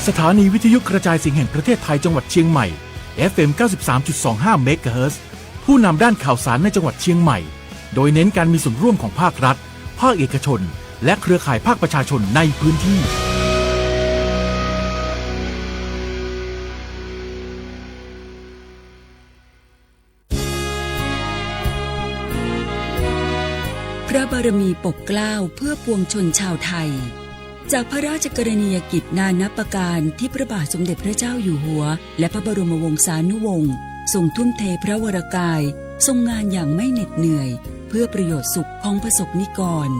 สถานีวิทยุกระจายเสียงแห่งประเทศไทยจังหวัดเชียงใหม่ FM 93.25 เมกะเฮิรตซ์ผู้นำด้านข่าวสารในจังหวัดเชียงใหม่โดยเน้นการมีส่วนร่วมของภาครัฐภาคเอกชนและเครือข่ายภาคประชาชนในพื้นที่พระบารมีปกเกล้าเพื่อปวงชนชาวไทยจากพระราชกรณียกิจนานับประการที่พระบาทสมเด็จพระเจ้าอยู่หัวและพระบรมวงศานุวงศ์ทรงทุ่มเทพระวรกายทรงงานอย่างไม่เหน็ดเหนื่อยเพื่อประโยชน์สุขของประสบนิกร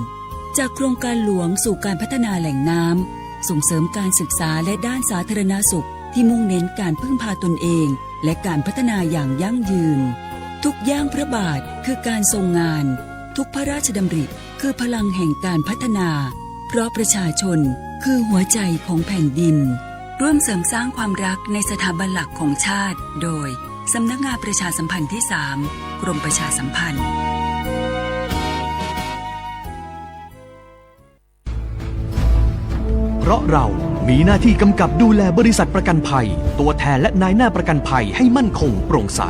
จากโครงการหลวงสู่การพัฒนาแหล่งน้ำส่งเสริมการศึกษาและด้านสาธารณสุขที่มุ่งเน้นการพึ่งพาตนเองและการพัฒนาอย่างยั่งยืนทุกย่างพระบาทคือการทรงงานทุกพระราชดำริคือพลังแห่งการพัฒนาเพราะประชาชนคือหัวใจของแผ่นดินร่วมเสริมสร้างความรักในสถาบันหลักของชาติโดยสำนักงานประชาสัมพันธ์ที่ 3 กรมประชาสัมพันธ์เพราะเรามีหน้าที่กำกับดูแลบริษัทประกันภัยตัวแทนและนายหน้าประกันภัยให้มั่นคงโปร่งใส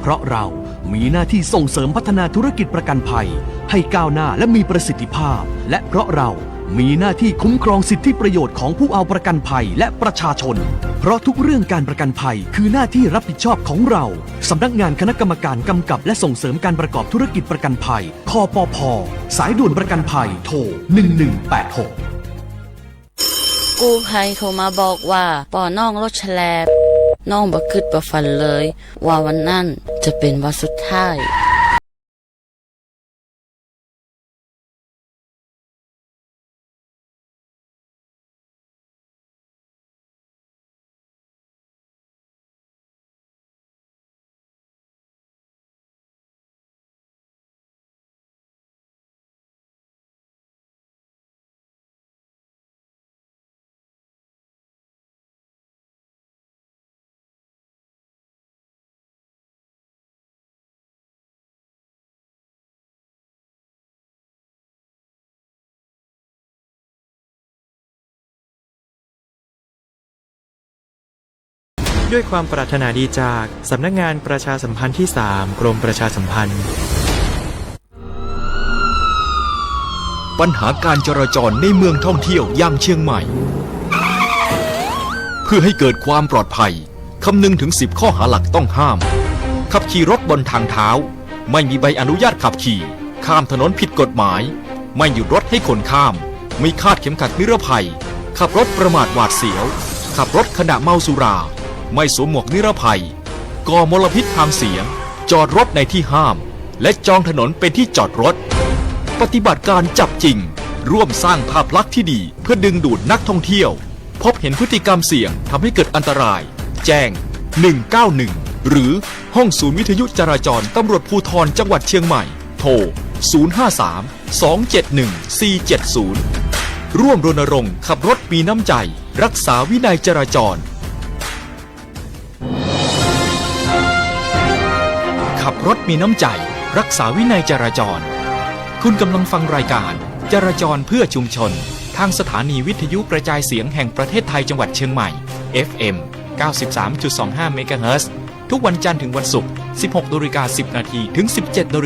เพราะเรามีหน้าที่ส่งเสริมพัฒนาธุรกิจประกันภัยให้ก้าวหน้าและมีประสิทธิภาพและเพราะเรามีหน้าที่คุ้มครองสิทธิประโยชน์ของผู้เอาประกันภัยและประชาชนเพราะทุกเรื่องการประกันภัยคือหน้าที่รับผิดชอบของเราสำนักงานคณะกรรมการกำกับและส่งเสริมการประกอบธุรกิจประกันภัยคปภ.สายด่วนประกันภัยโทร1186กู้ภัยโทรมาบอกว่าป่อน้องรถแฉลบน้องบ่คิดบ่ฝันเลยว่าวันนั้นจะเป็นวันสุดท้ายด้วยความปรารถนาดีจากสำนักงานประชาสัมพันธ์ที่ 3 กรมประชาสัมพันธ์ปัญหาการจราจรในเมืองท่องเที่ยวอย่างเชียงใหม่เพื่อให้เกิดความปลอดภัยคำนึงถึง10ข้อหาหลักต้องห้ามขับขี่รถบนทางเท้าไม่มีใบอนุญาตขับขี่ข้ามถนนผิดกฎหมายไม่หยุดรถให้คนข้ามไม่คาดเข็มขัดนิรภัยขับรถประมาทหวาดเสียวขับรถขณะเมาสุราไม่สวมหมวกนิรภัยก่อมลพิษทางเสียงจอดรถในที่ห้ามและจองถนนเป็นที่จอดรถปฏิบัติการจับจริงร่วมสร้างภาพลักษณ์ที่ดีเพื่อดึงดูดนักท่องเที่ยวพบเห็นพฤติกรรมเสี่ยงทำให้เกิดอันตรายแจ้ง191หรือห้องศูนย์วิทยุจราจรตำรวจภูธรจังหวัดเชียงใหม่โทร053-271-470ร่วมรณรงค์ขับรถมีน้ำใจรักษาวินัยจราจรขับรถมีน้ำใจรักษาวินัยจราจรคุณกำลังฟังรายการจราจรเพื่อชุมชนทางสถานีวิทยุกระจายเสียงแห่งประเทศไทยจังหวัดเชียงใหม่ FM 93.25 เมกะเฮิรตซ์ทุกวันจันทร์ถึงวันศุกร์ 16:10 น. ถึง 17:00 น.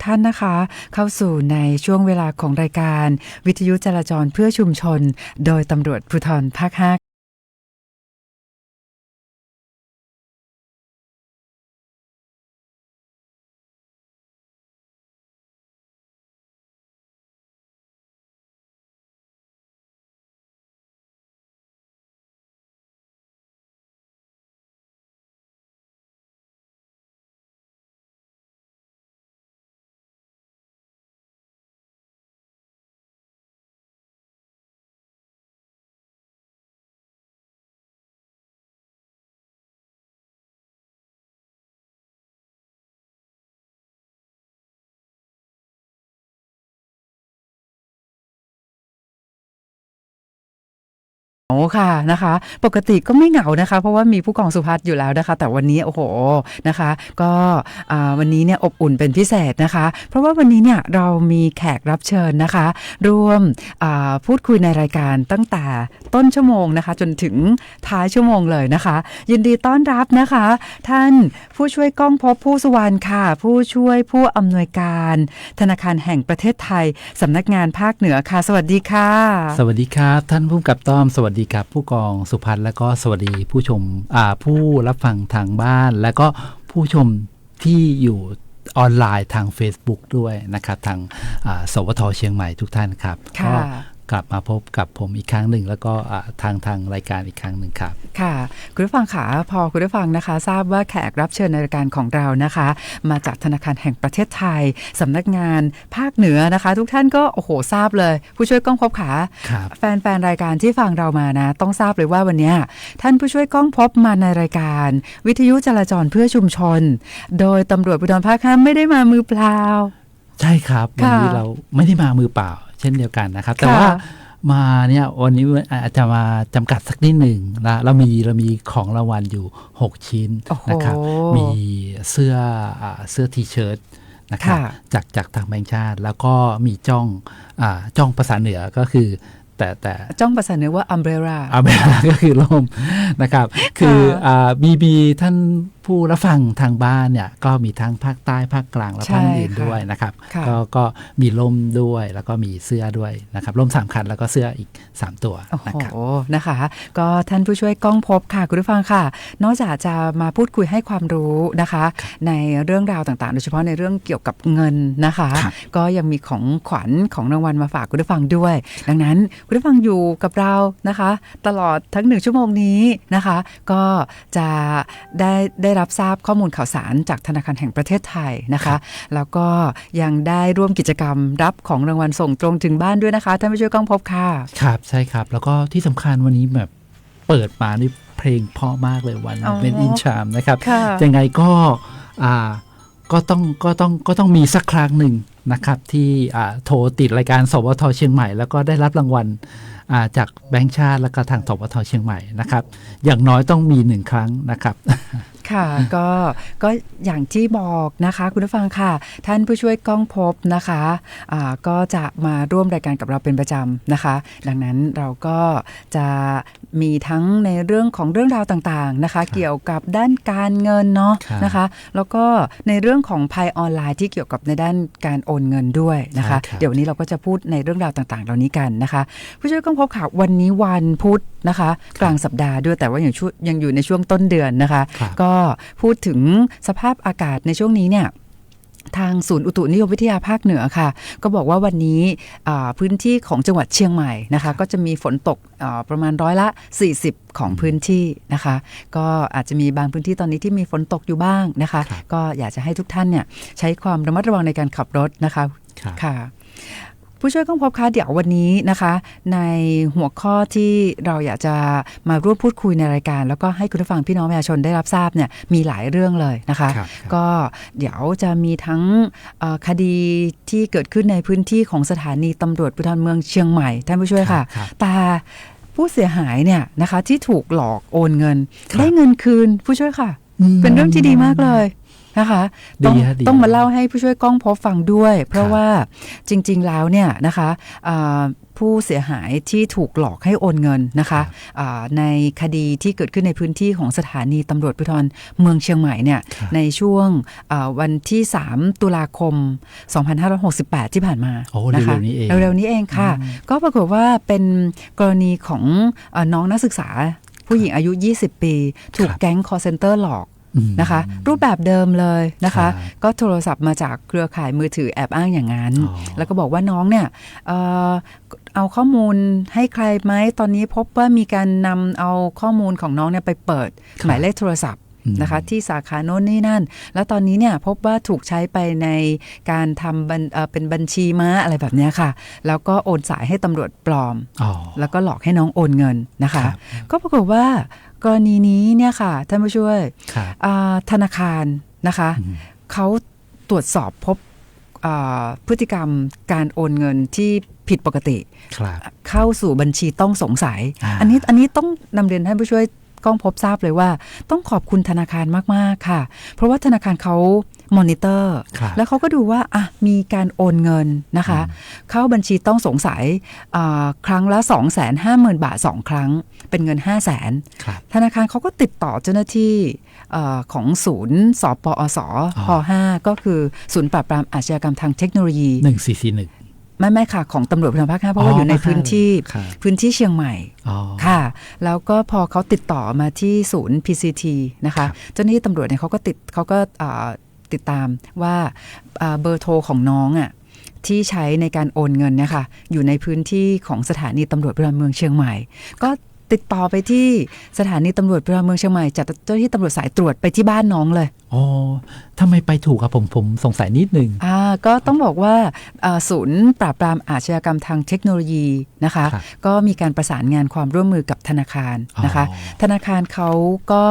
ท่านนะคะเข้าสู่ในช่วงเวลาของรายการวิทยุจราจรเพื่อชุมชนโดยตำรวจภูธรภาค 5โอ้ค่ะนะคะปกติก็ไม่เหงานะคะเพราะว่ามีผู้กองสุภัทรอยู่แล้วนะคะแต่วันนี้โอ้โหนะคะก็วันนี้เนี่ยอบอุ่นเป็นพิเศษนะคะเพราะว่าวันนี้เนี่ยเรามีแขกรับเชิญนะคะร่วมพูดคุยในรายการตั้งแต่ต้นชั่วโมงนะคะจนถึงท้ายชั่วโมงเลยนะคะยินดีต้อนรับนะคะท่านผู้ช่วยก้องภพผู้สุวรรณค่ะผู้ช่วยผู้อำนวยการธนาคารแห่งประเทศไทยสำนักงานภาคเหนือค่ะสวัสดีค่ะสวัสดีครับท่านผู้กำกับต้อมสวัสดีครับผู้กองสุพัฒน์และก็สวัสดีผู้ชมผู้รับฟังทางบ้านและก็ผู้ชมที่อยู่ออนไลน์ทาง Facebook ด้วยนะครับทางสวทเชียงใหม่ทุกท่านครับก็กลับมาพบกับผมอีกครั้งหนึ่งแล้วก็ทางรายการอีกครั้งหนึ่งครับค่ะคุณผู้ฟังค่ะพอคุณผู้ฟังนะคะทราบว่าแขกรับเชิญในรายการของเรานะคะมาจากธนาคารแห่งประเทศไทยสำนักงานภาคเหนือนะคะทุกท่านก็โอ้โหทราบเลยผู้ช่วยก้องภพขาแฟนรายการที่ฟังเรามานะต้องทราบเลยว่าวันนี้ท่านผู้ช่วยก้องภพมาในรายการวิทยุจราจรเพื่อชุมชนโดยตำรวจภูธรภาค 5ไม่ได้มามือเปล่าใช่ครับวันนี้เราไม่ได้มามือเปล่าเช่นเดียวกันนะครับแต่ว่ามาเนี่ยวันนี้อาจจะมาจำกัดสักนิดหนึ่งนะเรามีของรางวัลอยู่6ชิ้นนะครับมีเสื้อทีเชิ้ตนะครับจากทางแบงค์ชาติแล้วก็มีจ้องภาษาเหนือก็คือแต่จ้องภาษาเหนือว่าอัมเบรล่าก็คือร่มนะครับคือมีท่านผู้รับฟังทางบ้านเนี่ยก็มีทั้งภาคใต้ภาคกลางและภาคอื่นด้วยนะครับก็มีร่มด้วยแล้วก็มีเสื้อด้วยนะครับร่ม3คันแล้วก็เสื้ออีก3ตัวนะครับนะคะก็ท่านผู้ช่วยก้องภพค่ะคุณผู้ฟังค่ะนอกจากจะมาพูดคุยให้ความรู้นะคะในเรื่องราวต่างๆโดยเฉพาะในเรื่องเกี่ยวกับเงินนะคะก็ยังมีของขวัญของรางวัลมาฝากคุณผู้ฟังด้วยดังนั้นคุณผู้ฟังอยู่กับเรานะคะตลอดทั้ง1ชั่วโมงนี้นะคะก็จะได้รับทราบข้อมูลข่าวสารจากธนาคารแห่งประเทศไทยนะคะแล้วก็ยังได้ร่วมกิจกรรมรับของรางวัลส่งตรงถึงบ้านด้วยนะคะท่านผู้ช่วยก้องภพค่ะครับใช่ครับแล้วก็ที่สำคัญวันนี้แบบเปิดมาด้วยเพลงเพราะมากเลยวันเป็นอินชามนะครับยังไงก็ต้องมีสักครั้งหนึ่งนะครับที่โทรติดรายการสวทเชียงใหม่แล้วก็ได้รับรางวัลจากแบงค์ชาติและก็ทางสวทเชียงใหม่นะครับอย่างน้อยต้องมี1ครั้งนะครับค่ะก็อย่างที่บอกนะคะคุณผู้ฟังค่ะท่านผู้ช่วยก้องภพนะคะก็จะมาร่วมรายการกับเราเป็นประจำนะคะดังนั้นเราก็จะมีทั้งในเรื่องของเรื่องราวต่างๆนะคะเกี่ยวกับด้านการเงินเนาะนะคะแล้วก็ในเรื่องของภัยออนไลน์ที่เกี่ยวกับในด้านการโอนเงินด้วยนะคะเดี๋ยววันนี้เราก็จะพูดในเรื่องราวต่างๆเหล่านี้กันนะคะผู้ช่วยก้องภพค่ะวันนี้วันพุธนะคะกลางสัปดาห์ด้วยแต่ว่ายังอยู่ในช่วงต้นเดือนนะคะก็พูดถึงสภาพอากาศในช่วงนี้เนี่ยทางศูนย์อุตุนิยมวิทยาภาคเหนือค่ะก็บอกว่าวันนี้พื้นที่ของจังหวัดเชียงใหม่นะคะก็จะมีฝนตกประมาณ40%ของพื้นที่นะคะก็อาจจะมีบางพื้นที่ตอนนี้ที่มีฝนตกอยู่บ้างนะคะก็อยากจะให้ทุกท่านเนี่ยใช้ความระมัดระวังในการขับรถนะคะค่ะผู้ช่วยก้องภพคะเดี๋ยววันนี้นะคะในหัวข้อที่เราอยากจะมาร่วมพูดคุยในรายการแล้วก็ให้คุณผู้ฟังพี่น้องประชาชนได้รับทราบเนี่ยมีหลายเรื่องเลยนะคะก็เดี๋ยวจะมีทั้งคดีที่เกิดขึ้นในพื้นที่ของสถานีตำรวจภูธรเมืองเชียงใหม่ท่านผู้ช่วยค่ะแต่ผู้เสียหายเนี่ยนะคะที่ถูกหลอกโอนเงินได้เงินคืนผู้ช่วยค่ะเป็นเรื่องที่ดีมากเลย นะคะต้องมาเล่าให้ผู้ช่วยก้องพบฟังด้วย เพราะว่าจริงๆแล้วเนี่ยนะคะผู้เสียหายที่ถูกหลอกให้โอนเงินนะคะในคดีที่เกิดขึ้นในพื้นที่ของสถานีตำรวจภูธรเมืองเชียงใหม่เนี่ยในช่วงวันที่3ตุลาคม2568ที่ผ่านมานะคะเร็วๆนี้เองค่ะก็ปรากฏว่าเป็นกรณีของน้องนักศึกษาผู้หญิงอายุ20ปีถูกแก๊ง call center หลอกนะคะรูปแบบเดิมเลยนะคะก็โทรศัพท์มาจากเครือข่ายมือถือแอบอ้างอย่างนั้นแล้วก็บอกว่าน้องเนี่ยเอาข้อมูลให้ใครไหมตอนนี้พบว่ามีการนำเอาข้อมูลของน้องเนี่ยไปเปิดหมายเลขโทรศัพท์นะคะที่สาขาโน้นนี่นั่นแล้วตอนนี้เนี่ยพบว่าถูกใช้ไปในการทำเป็นบัญชีม้าอะไรแบบนี้ค่ะแล้วก็โอนสายให้ตำรวจปลอมแล้วก็หลอกให้น้องโอนเงินนะคะก็ปรากฏว่ากรณีนี้เนี่ยค่ะท่านผู้ช่วยธนาคารนะคะเขาตรวจสอบพบพฤติกรรมการโอนเงินที่ผิดปกติเข้าสู่บัญชีต้องสงสัยอันนี้ต้องนำเรียนให้ผู้ช่วยก้องพบทราบเลยว่าต้องขอบคุณธนาคารมากๆค่ะเพราะว่าธนาคารเขามอนิเตอร์แล้วเขาก็ดูว่ามีการโอนเงินนะคะเข้าบัญชีต้องสงสัยครั้งละ 250,000 บาท2ครั้งเป็นเงิน 500,000 ธนาคารเขาก็ติดต่อเจ้าหน้าที่ของศูนย์สปอสป.5 ก็คือศูนย์ปราบปรามอาชญากรรมทางเทคโนโลยี1441ไม่ค่ะของตำรวจภูธรภาค 5เพราะว่าอยู่ในพื้นที่เชียงใหม่ค่ะแล้วก็พอเขาติดต่อมาที่ศูนย์ PCT นะคะเจ้าหน้าที่ตำรวจเนี่ยเขาก็ติดตามว่าเบอร์โทรของน้องที่ใช้ในการโอนเงินเนี่ยค่ะอยู่ในพื้นที่ของสถานีตำรวจภูธรเมืองเชียงใหม่ก็ติดต่อไปที่สถานีตำรวจภูธรเมืองเชียงใหม่จัดเจ้าหน้าที่ตำรวจสายตรวจไปที่บ้านน้องเลยทำไมไปถูกครับผมสงสัยนิดนึงก็ต้องบอกว่าศูนย์ปราบปรามอาชญากรรมทางเทคโนโลยีนะคะก็มีการประสานงานความร่วมมือกับธนาคารนะคะธนาคารเขาก็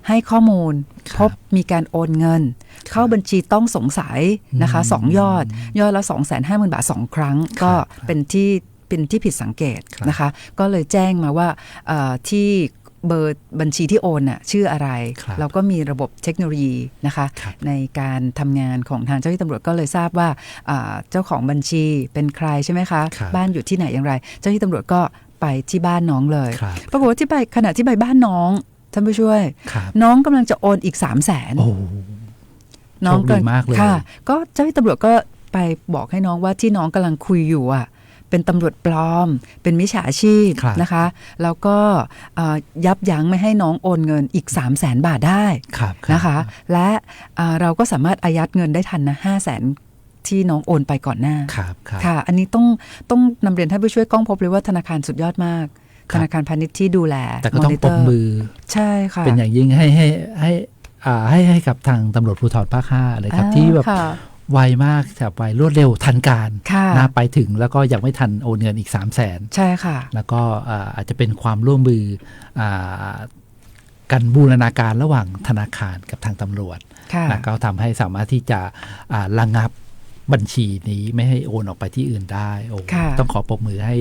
ให้ข้อมูลพบมีการโอนเงินเข้าบัญชีต้องสงสัยนะคะ2ยอดละ 250,000 บาท2ครั้งก็เป็นที่ผิดสังเกตนะคะก็เลยแจ้งมาว่าที่เบอร์บัญชีที่โอนชื่ออะไรแล้วก็มีระบบเทคโนโลยีนะคะในการทำงานของทางเจ้าหน้าที่ตำรวจก็เลยทราบว่าเจ้าของบัญชีเป็นใครใช่ไหมคะบ้านอยู่ที่ไหนอย่างไรเจ้าหน้าที่ตำรวจก็ไปที่บ้านน้องเลยปรากฏว่าขณะที่ไปบ้านน้องท่านผู้ช่วยน้องกำลังจะโอนอีก 300,000 น้องมากเลยค่ะก็เจ้าหน้าที่ตำรวจก็ไปบอกให้น้องว่าที่น้องกำลังคุยอยู่เป็นตำรวจปลอมเป็นมิจฉาชีพนะคะแล้วก็ยับยั้งไม่ให้น้องโอนเงินอีก 300,000 บาทได้นะคะและเราก็สามารถอายัดเงินได้ทันนะ 500,000 ที่น้องโอนไปก่อนหน้าค่ะอันนี้ต้องนำเรียนให้ผู้ช่วยก้องพบเลยว่าธนาคารสุดยอดมากธนาคารพาณิชย์ที่ดูแลแต่ก็ต้องปรบมือใช่ค่ะเป็นอย่างยิ่งให้กับทางตำรวจภูธรภาค 5เลยครับที่แบบไวมากแบบไวรวดเร็วทันการไปถึงแล้วก็ยังไม่ทันโอนเงินอีก 300,000 ใช่ค่ะแล้วก็อาจจะเป็นความร่วมมือกันบูรณาการระหว่างธนาคารกับทางตำรวจนะก็ทำให้สามารถที่จะระงับบัญชีนี้ไม่ให้โอนออกไปที่อื่นได้ต้องขอปรบมือให้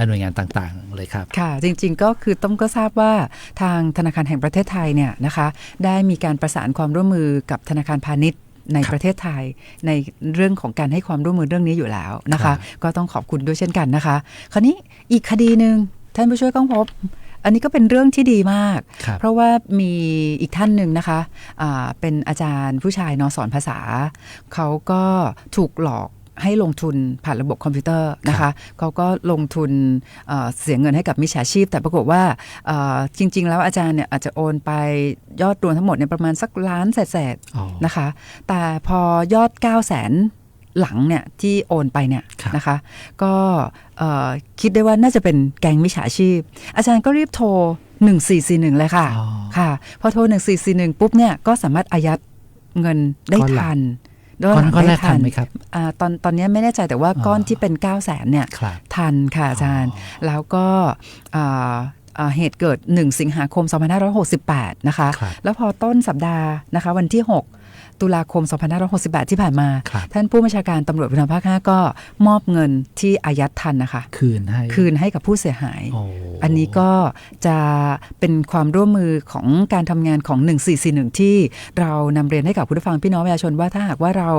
หน่วยงานต่างๆเลยครับค่ะจริงๆก็คือต้องก็ทราบว่าทางธนาคารแห่งประเทศไทยเนี่ยนะคะได้มีการประสานความร่วมมือกับธนาคารพาณิชย์ในประเทศไทยในเรื่องของการให้ความร่วมมือเรื่องนี้อยู่แล้วนะคะก็ต้องขอบคุณด้วยเช่นกันนะคะคราวนี้อีกคดีหนึ่งท่านผู้ช่วยก้องพบอันนี้ก็เป็นเรื่องที่ดีมากเพราะว่ามีอีกท่านหนึ่งนะคะเป็นอาจารย์ผู้ชายสอนภาษาเขาก็ถูกหลอกให้ลงทุนผ่านระบบคอมพิวเตอร์นะคะเขาก็ลงทุนเสียเงินให้กับมิจฉาชีพแต่ปรากฏว่าจริงๆแล้วอาจารย์เนี่ยอาจจะโอนไปยอดรวมทั้งหมดเนี่ยประมาณสักล้านเศษๆนะคะแต่พอยอด 900,000 หลังเนี่ยที่โอนไปเนี่ยนะคะก็คิดได้ว่าน่าจะเป็นแก๊งมิจฉาชีพอาจารย์ก็รีบโทร1441เลยค่ะค่ะพอโทร1441ปุ๊บเนี่ยก็สามารถอายัดเงินได้ทันก้อนแรกทันไหมครับตอนนี้ไม่แน่ใจแต่ว่าก้อนที่เป็น 900,000 เนี่ยทันค่ะอาจารย์แล้วก็ เหตุเกิด1สิงหาคม2568นะคะแล้วพอต้นสัปดาห์นะคะวันที่6ตุลาคม2568ที่ผ่านมาท่านผู้บัญชาการตำรวจภูธรภาค 5ก็มอบเงินที่อายัดทันนะคะคืนให้กับผู้เสียหายอันนี้ก็จะเป็นความร่วมมือของการทำงานของ1441ที่เรานำเรียนให้กับผู้ฟังพี่น้องประชาชนว่าถ้าหากว่าเรา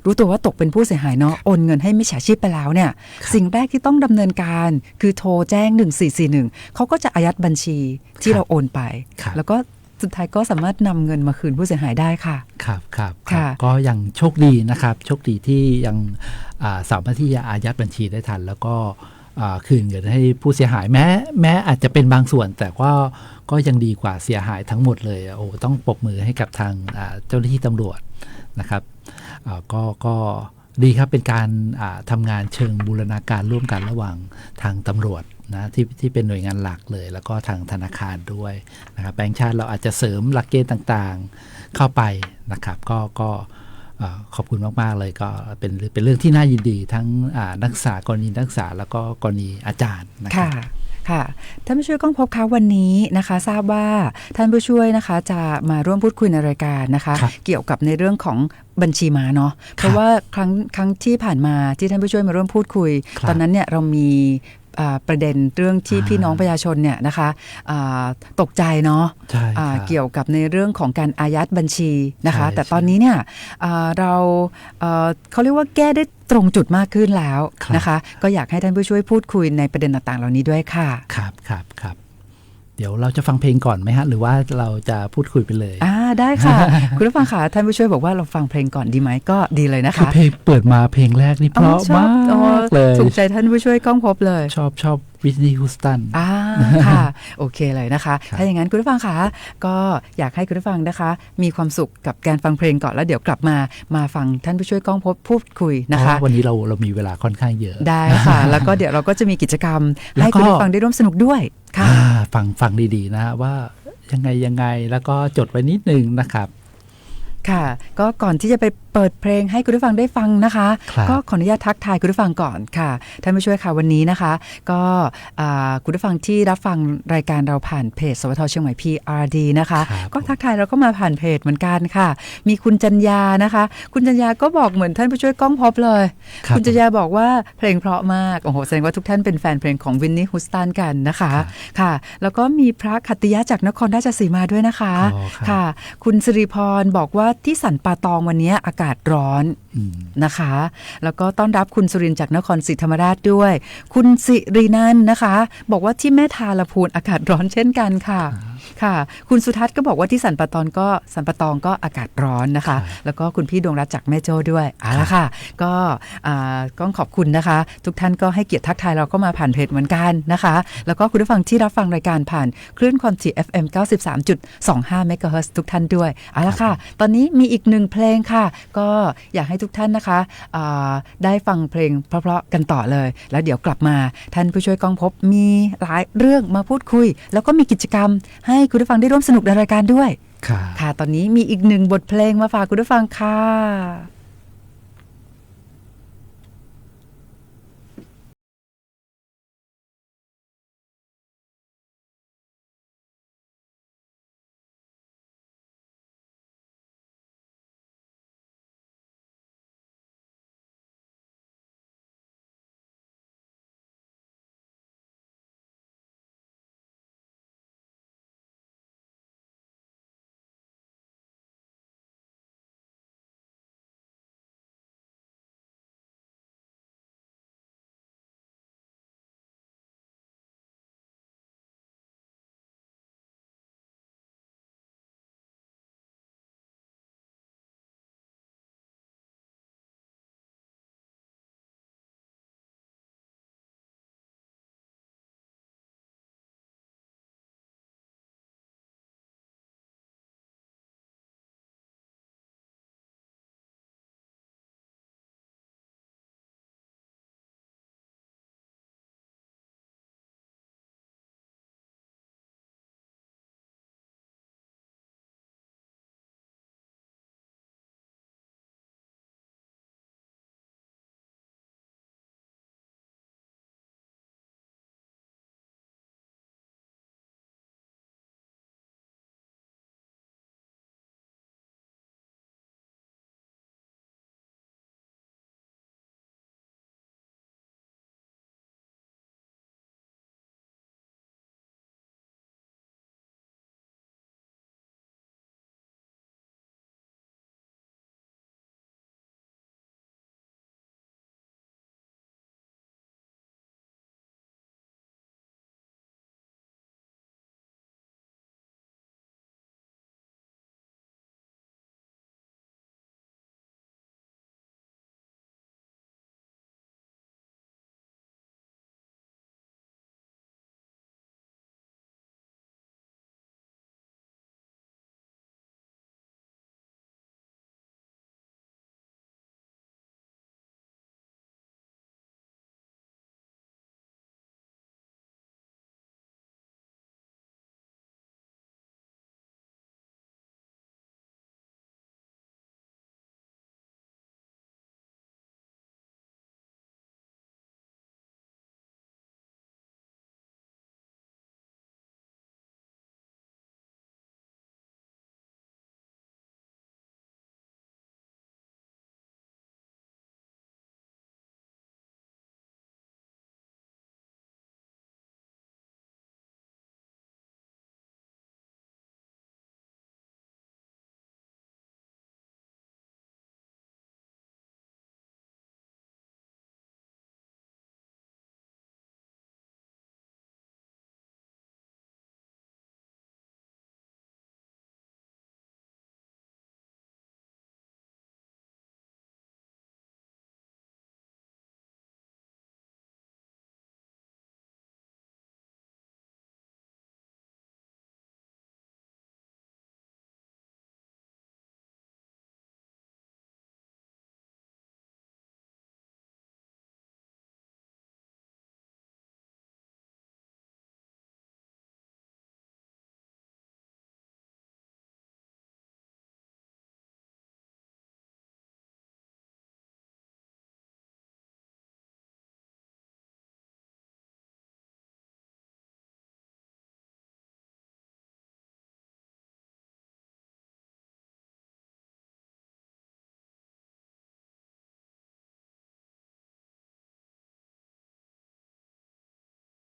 รู้ตัวว่าตกเป็นผู้เสียหายเนาะโอนเงินให้มิจฉาชีพไปแล้วเนี่ยสิ่งแรกที่ต้องดำเนินการคือโทรแจ้ง1441เขาก็จะอายัดบัญชีที่เราโอนไปแล้วก็สุดท้ายก็สามารถนำเงินมาคืนผู้เสียหายได้ค่ะครับก็ยังโชคดีนะครับโชคดีที่ยังสามารถที่จะอายัดบัญชีได้ทันแล้วก็คืนเงินให้ผู้เสียหายแม้อาจจะเป็นบางส่วนแต่ก็ยังดีกว่าเสียหายทั้งหมดเลยโอ้ต้องปรบมือให้กับทางเจ้าหน้าที่ตำรวจนะครับก็ดีครับเป็นการทำงานเชิงบูรณาการร่วมกันระหว่างทางตำรวจนะที่เป็นหน่วยงานหลักเลยแล้วก็ทางธนาคารด้วยนะครับแบงก์ชาติเราอาจจะเสริมหลักเกณฑ์ต่างๆเข้าไปนะครับก็ขอบคุณมากๆเลยก็เป็นเรื่องที่น่ายินดีทั้งนักศึกษากรณีนักศึกษาแล้วก็กรณีอาจารย์นะครับค่ะท่านผู้ช่วยก้องพบคะวันนี้นะคะทราบว่าท่านผู้ช่วยนะคะจะมาร่วมพูดคุยในรายการนะคะเกี่ยวกับในเรื่องของบัญชีม้าเนาะเพราะว่าครั้งที่ผ่านมาที่ท่านผู้ช่วยมาร่วมพูดคุยตอนนั้นเนี่ยเรามีประเด็นเรื่องที่พี่น้องประชาชนเนี่ยนะคะตกใจเนาะเกี่ยวกับในเรื่องของการอายัดบัญชีนะคะแต่ตอนนี้เนี่ยเขาเรียกว่าแก้ได้ตรงจุดมากขึ้นแล้วนะคะก็อยากให้ท่านผู้ช่วยพูดคุยในประเด็นต่างๆเหล่านี้ด้วยค่ะครับเดี๋ยวเราจะฟังเพลงก่อนไหมฮะหรือว่าเราจะพูดคุยไปเลยได้ค่ะ คุณผู้ฟังค่ะท่านผู้ช่วยบอกว่าเราฟังเพลงก่อนดีไหมก็ดีเลยนะคะคือเพลงเปิดมาเพลงแรกนี่เพราะมากเลยถูกใจท่านผู้ช่วยก้องพบเลยชอบวิทนีย์ฮูสตันค่ะโอเคเลยนะคะถ้าอย่างนั้นคุณผู้ฟังค่ะก็อยากให้คุณผู้ฟังนะคะมีความสุขกับการฟังเพลงก่อนแล้วเดี๋ยวกลับมาฟังท่านผู้ช่วยก้องพบพูดคุยนะคะวันนี้เรามีเวลาค่อนข้างเยอะได้ค่ะ แล้วก็เดี๋ยวเราก็จะมีกิจกรรมให้คุณผู้ฟังได้ร่วมสนุกด้วยค่ะฟังดีๆนะว่ายังไงแล้วก็จดไว้นิดนึงนะครับค่ะก็ก่อนที่จะไปเปิดเพลงให้คุณผู้ฟังได้ฟังนะคะก็ขออนุญาตทักทายคุณผู้ฟังก่อนค่ะท่านผู้ช่วยค่ะวันนี้นะคะก็คุณผู้ฟังที่รับฟังรายการเราผ่านเพจสวทเชียงใหม่ PRD นะคะก็ทักทายเราก็มาผ่านเพจเหมือนกันค่ะมีคุณจัญญานะคะคุณจัญญาก็บอกเหมือนท่านผู้ช่วยก้องพบเลยคุณจัญญาบอกว่าเพลงเพราะมากโอ้โหแสดงว่าทุกท่านเป็นแฟนเพลงของวินนี่ฮูสตันกันนะคะค่ะแล้วก็มีพระขัตติยะจากนครราชสีมาด้วยนะคะค่ะคุณสิริพรบอกว่าที่สันป่าตองวันนี้อากาศร้อนนะคะแล้วก็ต้อนรับคุณสุรินทร์จากนครศรีธรรมราชด้วยคุณสิรินันท์นะคะบอกว่าที่แม่ทาลพูนอากาศร้อนเช่นกันค่ะคุณสุทัศน์ก็บอกว่าที่สันป่าตองก็อากาศร้อนนะคะแล้วก็คุณพี่ดวงรัตน์จากแม่โจ้ด้วยละค่ะก็ขอบคุณนะคะทุกท่านก็ให้เกียรติทักทายเราก็มาผ่านเพจเหมือนกันนะคะแล้วก็คุณผู้ฟังที่รับฟังรายการผ่านคลื่นความถี่ FM 93.25 เมกะเฮิรตซ์ทุกท่านด้วยละค่ะตอนนี้มีอีกหนึ่งเพลงค่ะก็อยากให้ทุกท่านนะคะได้ฟังเพลงเพราะๆกันต่อเลยแล้วเดี๋ยวกลับมาท่านผู้ช่วยก้องพบมีหลายเรื่องมาพูดคุยแล้วก็มีกิจกรรมให้คุณผู้ฟังได้ร่วมสนุกในรายการด้วยค่ะตอนนี้มีอีกหนึ่งบทเพลงมาฝากคุณผู้ฟังค่ะ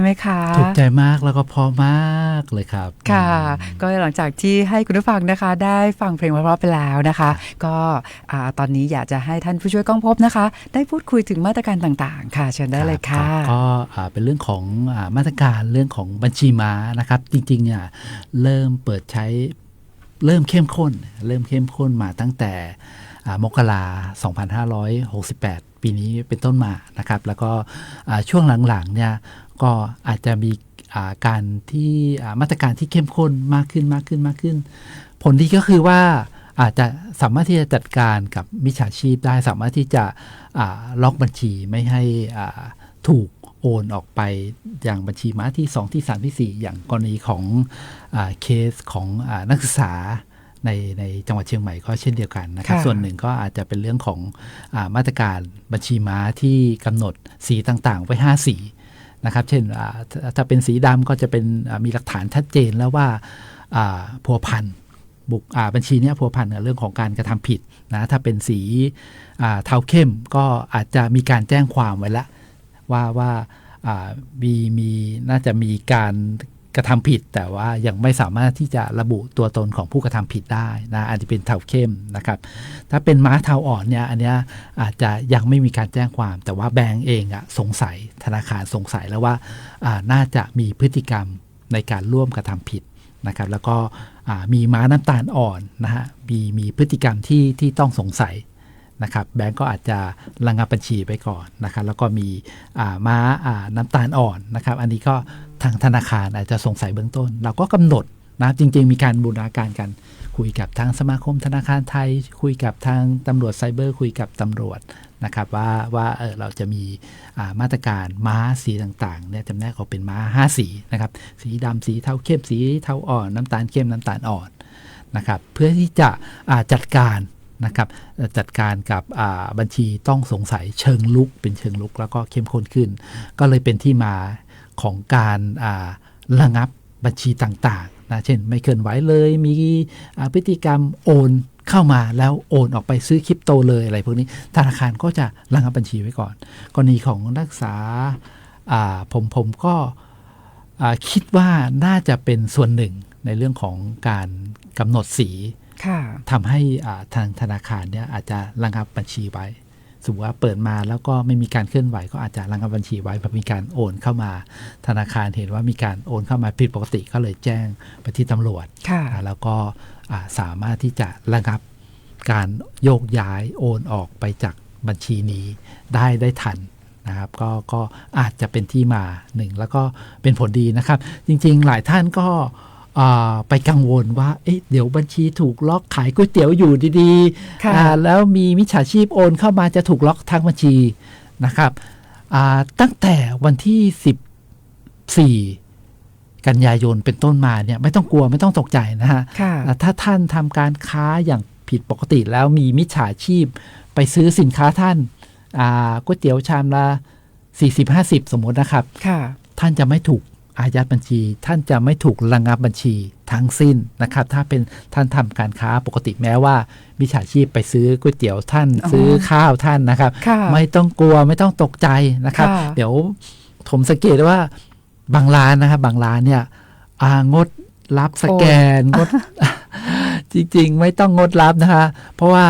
ไหมคะ ถูกใจมากแล้วก็พอมากเลยครับค่ะก็หลังจากที่ให้คุณผู้ฟังนะคะได้ฟังเพลงเพราะๆไปแล้วนะคะก็ตอนนี้อยากจะให้ท่านผู้ช่วยก้องภพนะคะได้พูดคุยถึงมาตรการต่างๆค่ะเชิญได้เลยค่ะก็เป็นเรื่องของมาตรการเรื่องของบัญชีม้านะครับจริงๆเริ่มเปิดใช้เริ่มเข้มข้นมาตั้งแต่มกรา2568 ปีนี้เป็นต้นมานะครับแล้วก็ช่วงหลังๆเนี่ยก็อาจจะมีการที่มาตรการที่เข้มข้นมากขึ้นผลดีก็คือว่าอาจจะสามารถที่จะจัดการกับมิจฉาชีพได้สามารถที่จะล็อกบัญชีไม่ให้ถูกโอนออกไปอย่างบัญชีม้าที่2ที่3ที่4อย่างกรณีของเคสของนักศึกษาในจังหวัดเชียงใหม่ก็เช่นเดียวกันนะครับส่วนหนึ่งก็อาจจะเป็นเรื่องของมาตรการบัญชีม้าที่กำหนดสีต่างๆไว้5สีนะครับเช่นถ้าเป็นสีดำก็จะเป็นมีหลักฐานชัดเจนแล้วว่าพัวพันบัญชีนี้พัวพันกับเรื่องของการกระทำผิดนะถ้าเป็นสีเทาเข้มก็อาจจะมีการแจ้งความไว้แล้วว่ามีน่าจะมีการกระทำผิดแต่ว่ายังไม่สามารถที่จะระบุตัวตนของผู้กระทำผิดได้นะอาจจะเป็นเทาเข้มนะครับถ้าเป็นม้าเทาอ่อนเนี่ยอันนี้อาจจะยังไม่มีการแจ้งความแต่ว่าแบงก์เองสงสัยธนาคารสงสัยแล้วว่าน่าจะมีพฤติกรรมในการร่วมกระทำผิดนะครับแล้วก็มีม้าน้ำตาลอ่อนนะฮะมีพฤติกรรมที่ต้องสงสัยนะครับแบงก์ก็อาจจะระงับบัญชีไปก่อนนะครับแล้วก็มีม้าน้ำตาลอ่อนนะครับอันนี้ก็ทางธนาคารอาจจะสงสัยเบื้องต้นเราก็กำหนดนะจริงๆมีการบูรณาการกันคุยกับทางสมาคมธนาคารไทยคุยกับทางตำรวจไซเบอร์คุยกับตำรวจนะครับว่าเราจะมีมาตรการม้าสีต่างๆเนี่ยจำแนกออกเป็นม้า5สีนะครับสีดำสีเทาเข้มสีเทาอ่อนน้ำตาลเข้มน้ำตาลอ่อนนะครับเพื่อที่จะจัดการนะครับจัดการกับบัญชีต้องสงสัยเชิงลุกเป็นเชิงลุกแล้วก็เข้มข้นขึ้นก็เลยเป็นที่มาของการระงับบัญชีต่างๆนะเช่นไม่เคลื่อนไหวเลยมีพฤติกรรมโอนเข้ามาแล้วโอนออกไปซื้อคริปโตเลยอะไรพวกนี้ธนาคารก็จะระงับบัญชีไว้ก่อนกรณีของนักศึกษาผมก็คิดว่าน่าจะเป็นส่วนหนึ่งในเรื่องของการกำหนดสีทำให้ทางธนาคารเนี่ยอาจจะระงับบัญชีไว้สมมติว่าเปิดมาแล้วก็ไม่มีการเคลื่อนไหวก็อาจจะระงับบัญชีไว้พอมีการโอนเข้ามาธนาคารเห็นว่ามีการโอนเข้ามาผิดปกติก็เลยแจ้งไปที่ตำรวจแล้วก็สามารถที่จะระงับการโยกย้ายโอนออกไปจากบัญชีนี้ได้ทันนะครับก็อาจจะเป็นที่มาหนึ่งแล้วก็เป็นผลดีนะครับจริงๆหลายท่านก็ไปกังวลว่าเดี๋ยวบัญชีถูกล็อกขายก๋วยเตี๋ยวอยู่ดีๆแล้วมีมิจฉาชีพโอนเข้ามาจะถูกล็อกทั้งบัญชีนะครับตั้งแต่วันที่14กันยายนเป็นต้นมาเนี่ยไม่ต้องกลัวไม่ต้องตกใจนะฮะถ้าท่านทำการค้าอย่างผิดปกติแล้วมีมิจฉาชีพไปซื้อสินค้าท่านก๋วยเตี๋ยวชามละ40-50สมมตินะครับท่านจะไม่ถูกอายัดบัญชีท่านจะไม่ถูกระงับบัญชีทั้งสิ้นนะครับถ้าเป็นท่านทำการค้าปกติแม้ว่ามิจฉาชีพไปซื้อก๋วยเตี๋ยวท่านซื้อข้าวท่านนะครับไม่ต้องกลัวไม่ต้องตกใจนะครับเดี๋ยวผมสังเกตว่าบางร้านนะครับบางร้านเนี่ยงดรับสแกนงด จริงๆไม่ต้องงดรับนะคะเพราะว่า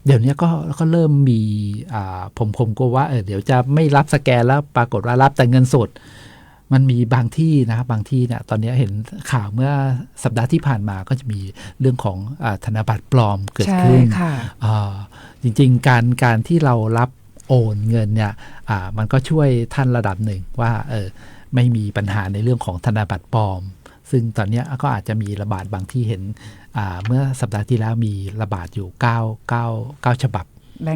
เดี๋ยวนี้ก็เริ่มมีผมกลัวว่าเดี๋ยวจะไม่รับสแกนแล้วปรากฏว่ารับแต่เงินสดมันมีบางที่นะครับบางที่เนี่ยตอนนี้เห็นข่าวเมื่อสัปดาห์ที่ผ่านมาก็จะมีเรื่องของธนบัตรปลอมเกิดขึ้นจริงๆการที่เรารับโอนเงินเนี่ยมันก็ช่วยท่านระดับหนึ่งว่าไม่มีปัญหาในเรื่องของธนบัตรปลอมซึ่งตอนนี้ก็อาจจะมีระบาดบางที่เห็นเมื่อสัปดาห์ที่แล้วมีระบาดอยู่9ฉบับแบ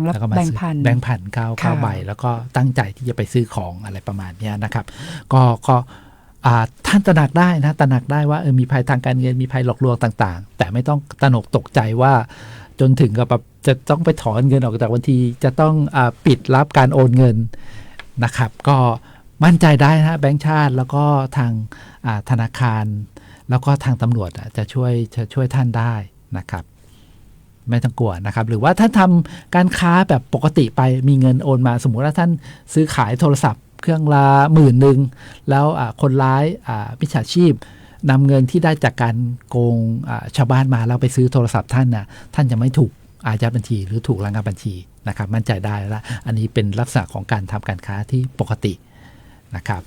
งค์พัน9ใบแล้วก็ตั้งใจที่จะไปซื้อของอะไรประมาณนี้นะครับก็ท่านตระหนักได้นะตระหนักได้ว่ามีภัยทางการเงินมีภัยหลอกลวงต่างๆแต่ไม่ต้องตระหนกตกใจว่าจนถึงกับจะต้องไปถอนเงินออกจากบัญชีจะต้องปิดรับการโอนเงินนะครับก็มั่นใจได้นะแบงก์ชาติแล้วก็ทางธนาคารแล้วก็ทางตำรวจจะช่วยท่านได้นะครับไม่ต้องกลัวนะครับหรือว่าท่านทำการค้าแบบปกติไปมีเงินโอนมาสมมุติว่าท่านซื้อขายโทรศัพท์ เครื่องละ10,000แล้วคนร้ายมิจฉาชีพนำเงินที่ได้จากการโกงชาวบ้านมาแล้วไปซื้อโทรศัพท์ท่านท่านจะไม่ถูกอายัดบัญชีหรือถูกระงับบัญชีนะครับมั่นใจได้แล้วอันนี้เป็นลักษณะของการทำการค้าที่ปกตินะครับ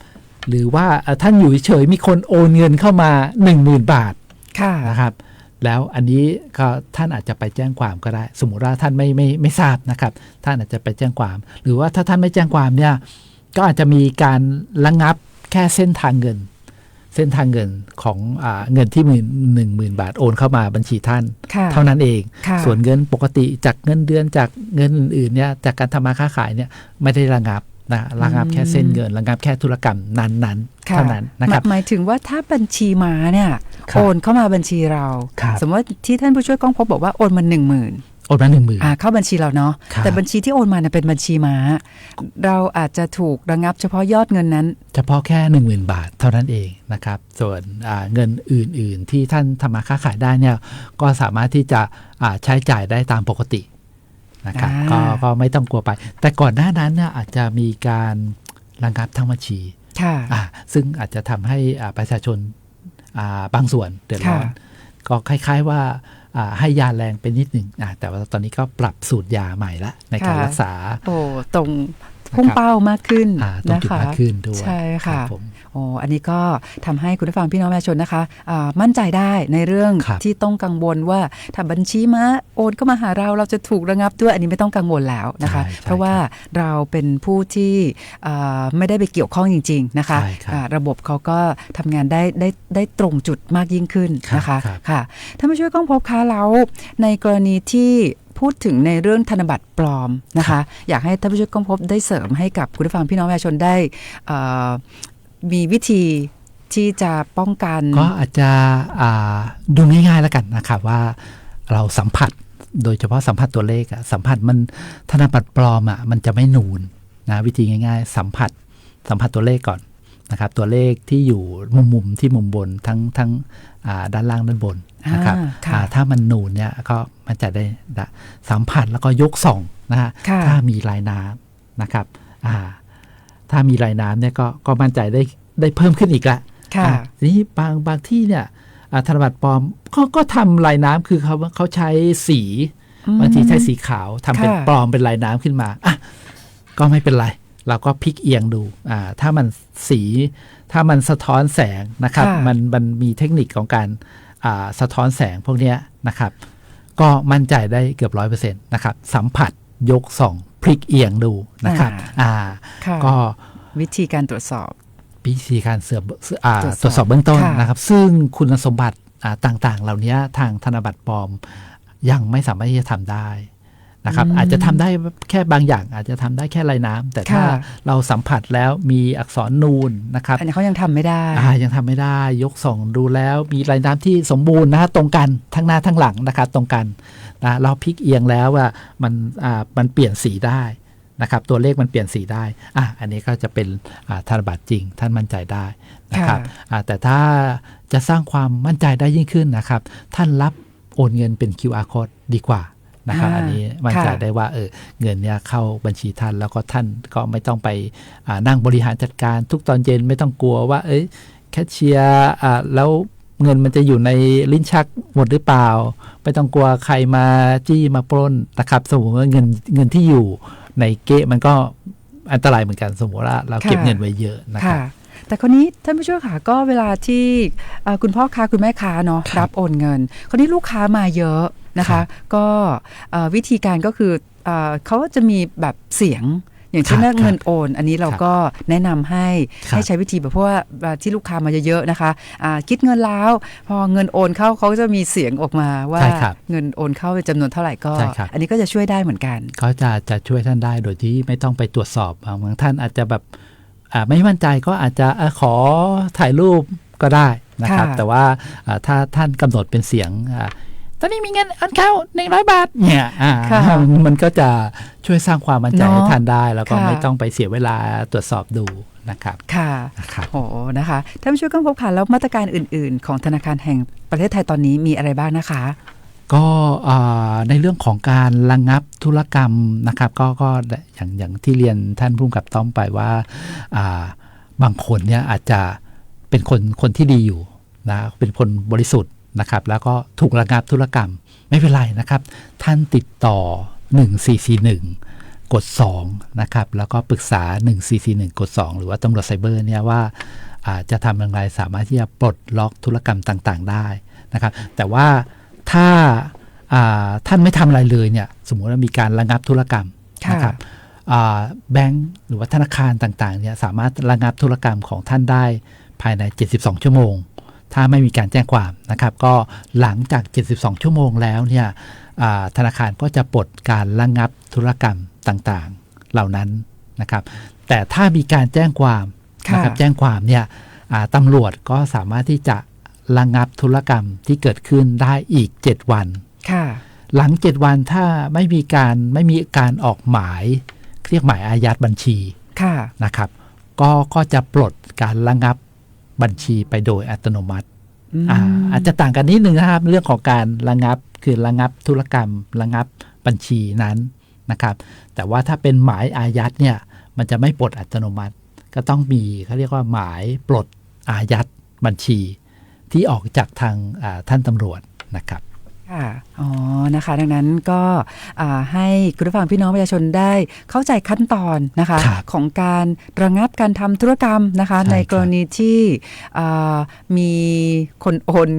หรือว่าท่านอยู่เฉยมีคนโอนเงินเข้ามา 10,000 บาทนะครับแล้วอันนี้ก็ท่านอาจจะไปแจ้งความก็ได้สมมุติว่าท่านไม่ทราบนะครับท่านอาจจะไปแจ้งความหรือว่าถ้าท่านไม่แจ้งความเนี่ยก็อาจจะมีการระงับแค่เส้นทางเงินของเงินที่10,000 บาทโอนเข้ามาบัญชีท่านเท่านั้นเองส่วนเงินปกติจากเงินเดือนจากเงินอื่นๆเนี่ยจากการทำมาค้าขายเนี่ยไม่ได้ระงับระงับแค่เส้นเงินระงับแค่ธุรกรรมนั้นๆเท่านั้นนะครับหมายถึงว่าถ้าบัญชีม้าเนี่ยโอนเข้ามาบัญชีเราสมมติว่าที่ท่านผู้ช่วยก้องพบบอกว่าโอนมา 10,000โอนมา 10,000เข้าบัญชีเราเนาะแต่บัญชีที่โอนมาเนี่ยเป็นบัญชีม้าเราอาจจะถูกระงับเฉพาะยอดเงินนั้นเฉพาะแค่ 10,000 บาทเท่านั้นเองนะครับส่วนเงินอื่นๆที่ท่านทำมาค้าขายได้เนี่ยก็สามารถที่จะใช้จ่ายได้ตามปกตินะครับก็ไม่ต้องกลัวไปแต่ก่อนหน้านั้นเนี่ยอาจจะมีการระงับทั้งบัญชีซึ่งอาจจะทำให้ประชาชนบางส่วนเดือดร้อนก็คล้ายๆว่าให้ยาแรงเป็นนิดหนึ่งแต่ว่าตอนนี้ก็ปรับสูตรยาใหม่ละในการรักษาตรงพุ่งเป้ามากขึ้นนะคะใช่ค่ะอันนี้ก็ทำให้คุณผู้ฟังพี่น้องประชาชนนะคะมั่นใจได้ในเรื่องที่ต้องกังวลว่าถ้าบัญชีม้าโอนเข้ามาหาเราจะถูกระงับด้วยอันนี้ไม่ต้องกังวลแล้วนะคะเพราะว่าเราเป็นผู้ที่ไม่ได้ไปเกี่ยวข้องจริงๆนะคะระบบเขาก็ทำงานได้ตรงจุดมากยิ่งขึ้นนะคะค่ะท่านผู้ช่วยก้องพบคะแล้วในกรณีที่พูดถึงในเรื่องธนบัตรปลอมนะคะอยากให้ท่านผู้ช่วยก้องพบได้เสริมให้กับคุณผู้ฟังพี่น้องประชาชนได้มีวิธีที่จะป้องกันก็อาจจะดูง่ายๆแล้วกันนะครับว่าเราสัมผัสโดยเฉพาะสัมผัสตัวเลขสัมผัสมันธนบัตรปลอมมันจะไม่นูนนะวิธีง่ายๆสัมผัสตัวเลขก่อนนะครับตัวเลขที่อยู่มุมที่มุมบนทั้งด้านล่างด้านบนนะครับถ้ามันนูนเนี่ยก็มันจะได้สัมผัสแล้วก็ยกส่องนะฮะถ้ามีลายน้ำนะครับถ้ามีลายน้ำเนี่ยก็มั่นใจได้เพิ่มขึ้นอีกละทีนี้บางที่เนี่ยธนบัตรปลอมก็ทำลายน้ำคือเขาใช้สีบางทีใช้สีขาวทำเป็นปลอมเป็นลายน้ำขึ้นมาก็ไม่เป็นไรเราก็พลิกเอียงดูถ้ามันสีถ้ามันสะท้อนแสงนะครับมันมีเทคนิคของการสะท้อนแสงพวกนี้นะครับก็มั่นใจได้เกือบ 100% นะครับสัมผัสยกส่องพลิกเอียงดูนะครับก็วิธีการตรวจสอบตรวจสอบเบื้องต้นนะครับซึ่งคุณสมบัติต่างๆเหล่านี้ทางธนบัตรปลอมยังไม่สามารถที่จะทำได้นะครับอาจจะทำได้แค่บางอย่างอาจจะทำได้แค่ลายน้ำแต่ถ้าเราสัมผัสแล้วมีอักษรนูนนะครับอันนี้เขายังทำไม่ได้ยังทำไม่ได้ยกส่องดูแล้วมีลายน้ำที่สมบูรณ์นะตรงกันทั้งหน้าทั้งหลังนะครับตรงกันนะเราพลิกเอียงแล้วว่ามันเปลี่ยนสีได้นะครับตัวเลขมันเปลี่ยนสีได้อันนี้ก็จะเป็นธนบัตรจริงท่านมั่นใจได้นะครับแต่ถ้าจะสร้างความมั่นใจได้ยิ่งขึ้นนะครับท่านรับโอนเงินเป็น QR code ดีกว่านะครับอันนี้มั่นใจได้ว่าเงินเนี่ยเข้าบัญชีท่านแล้วก็ท่านก็ไม่ต้องไปนั่งบริหารจัดการทุกตอนเย็นไม่ต้องกลัวว่าแคชเชียร์แล้วเงินมันจะอยู่ในลิ้นชักหมดหรือเปล่าไม่ต้องกลัวใครมาจี้มาปล้นนะครับสมมติว่าเงินที่อยู่ในเก๊ะมันก็อันตรายเหมือนกันสมมติว่าเราเก็บเงินไว้เยอะนะครับแต่คนนี้ท่านผู้ช่วยค่ะก็เวลาที่คุณพ่อค้าคุณแม่ค้าเนาะรับโอนเงินคนนี้ลูกค้ามาเยอะนะคะก็วิธีการก็คือเขาจะมีแบบเสียงอย่างเช่นเงินโอนอันนี้เราก็แนะนำให้ใช้วิธีแบบเพราะว่าที่ลูกค้ามาเยอะๆนะคะคิดเงินแล้วพอเงินโอนเข้าเขาจะมีเสียงออกมาว่าเงินโอนเข้าจำนวนเท่าไหร่ก็อันนี้ก็จะช่วยได้เหมือนกันเขาจะช่วยท่านได้โดยที่ไม่ต้องไปตรวจสอบบางท่านอาจจะแบบไม่มั่นใจก็อาจจะขอถ่ายรูปก็ได้นะครับแต่ว่าถ้าท่านกำหนดเป็นเสียงตอนนี้มีเงินโอนเข้า100 บาทเนี่ยมันก็จะช่วยสร้างความมั่นใจให้ท่านได้แล้วก็ไม่ต้องไปเสียเวลาตรวจสอบดูนะครับค่ะโอ้นะคะท่านผู้ช่วยก้องพบค่ะแล้วมาตรการอื่นๆของธนาคารแห่งประเทศไทยตอนนี้มีอะไรบ้างนะคะ ก็ในเรื่องของการระงับธุรกรรมนะครับก็อย่างที่เรียนท่านผู้กำกับต้อมไปว่าบางคนเนี่ยอาจจะเป็นคนที่ดีอยู่นะเป็นคนบริสุทธิ์นะครับแล้วก็ถูกระงับธุรกรรมไม่เป็นไรนะครับท่านติดต่อ1441กด2นะครับแล้วก็ปรึกษา1441กด2หรือว่าตำรวจไซเบอร์เนี่ยว่าจะทำอย่างไรสามารถที่จะปลดล็อกธุรกรรมต่างๆได้นะครับแต่ว่าถ้าท่านไม่ทำอะไรเลยเนี่ยสมมุติว่ามีการระงับธุรกรรมนะครับแบงก์หรือว่าธนาคารต่างๆเนี่ยสามารถระงับธุรกรรมของท่านได้ภายใน72ชั่วโมงถ้าไม่มีการแจ้งความนะครับก็หลังจาก72ชั่วโมงแล้วเนี่ยธนาคารก็จะปลดการระงับธุรกรรมต่างๆเหล่านั้นนะครับแต่ถ้ามีการแจ้งความนะครับแจ้งความเนี่ยตำรวจก็สามารถที่จะระงับธุรกรรมที่เกิดขึ้นได้อีก7วันหลัง7วันถ้าไม่มีการออกหมายเรียกหมายอายัดบัญชีนะครับก็จะปลดการระงับบัญชีไปโดยอัตโนมัติอาจจะต่างกันนิดนึงนะครับเรื่องของการระงับคือระงับธุรกรรมระงับบัญชีนั้นนะครับแต่ว่าถ้าเป็นหมายอายัดเนี่ยมันจะไม่ปลดอัตโนมัติก็ต้องมีเขาเรียกว่าหมายปลดอายัดบัญชีที่ออกจากทางท่านตำรวจนะครับนะคะดังนั้นก็ให้คุณผู้ฟังพี่น้องประชาชนได้เข้าใจขั้นตอนนะคะของการระงับการทำธุรกรรมนะคะในกรณีที่มีคนโอน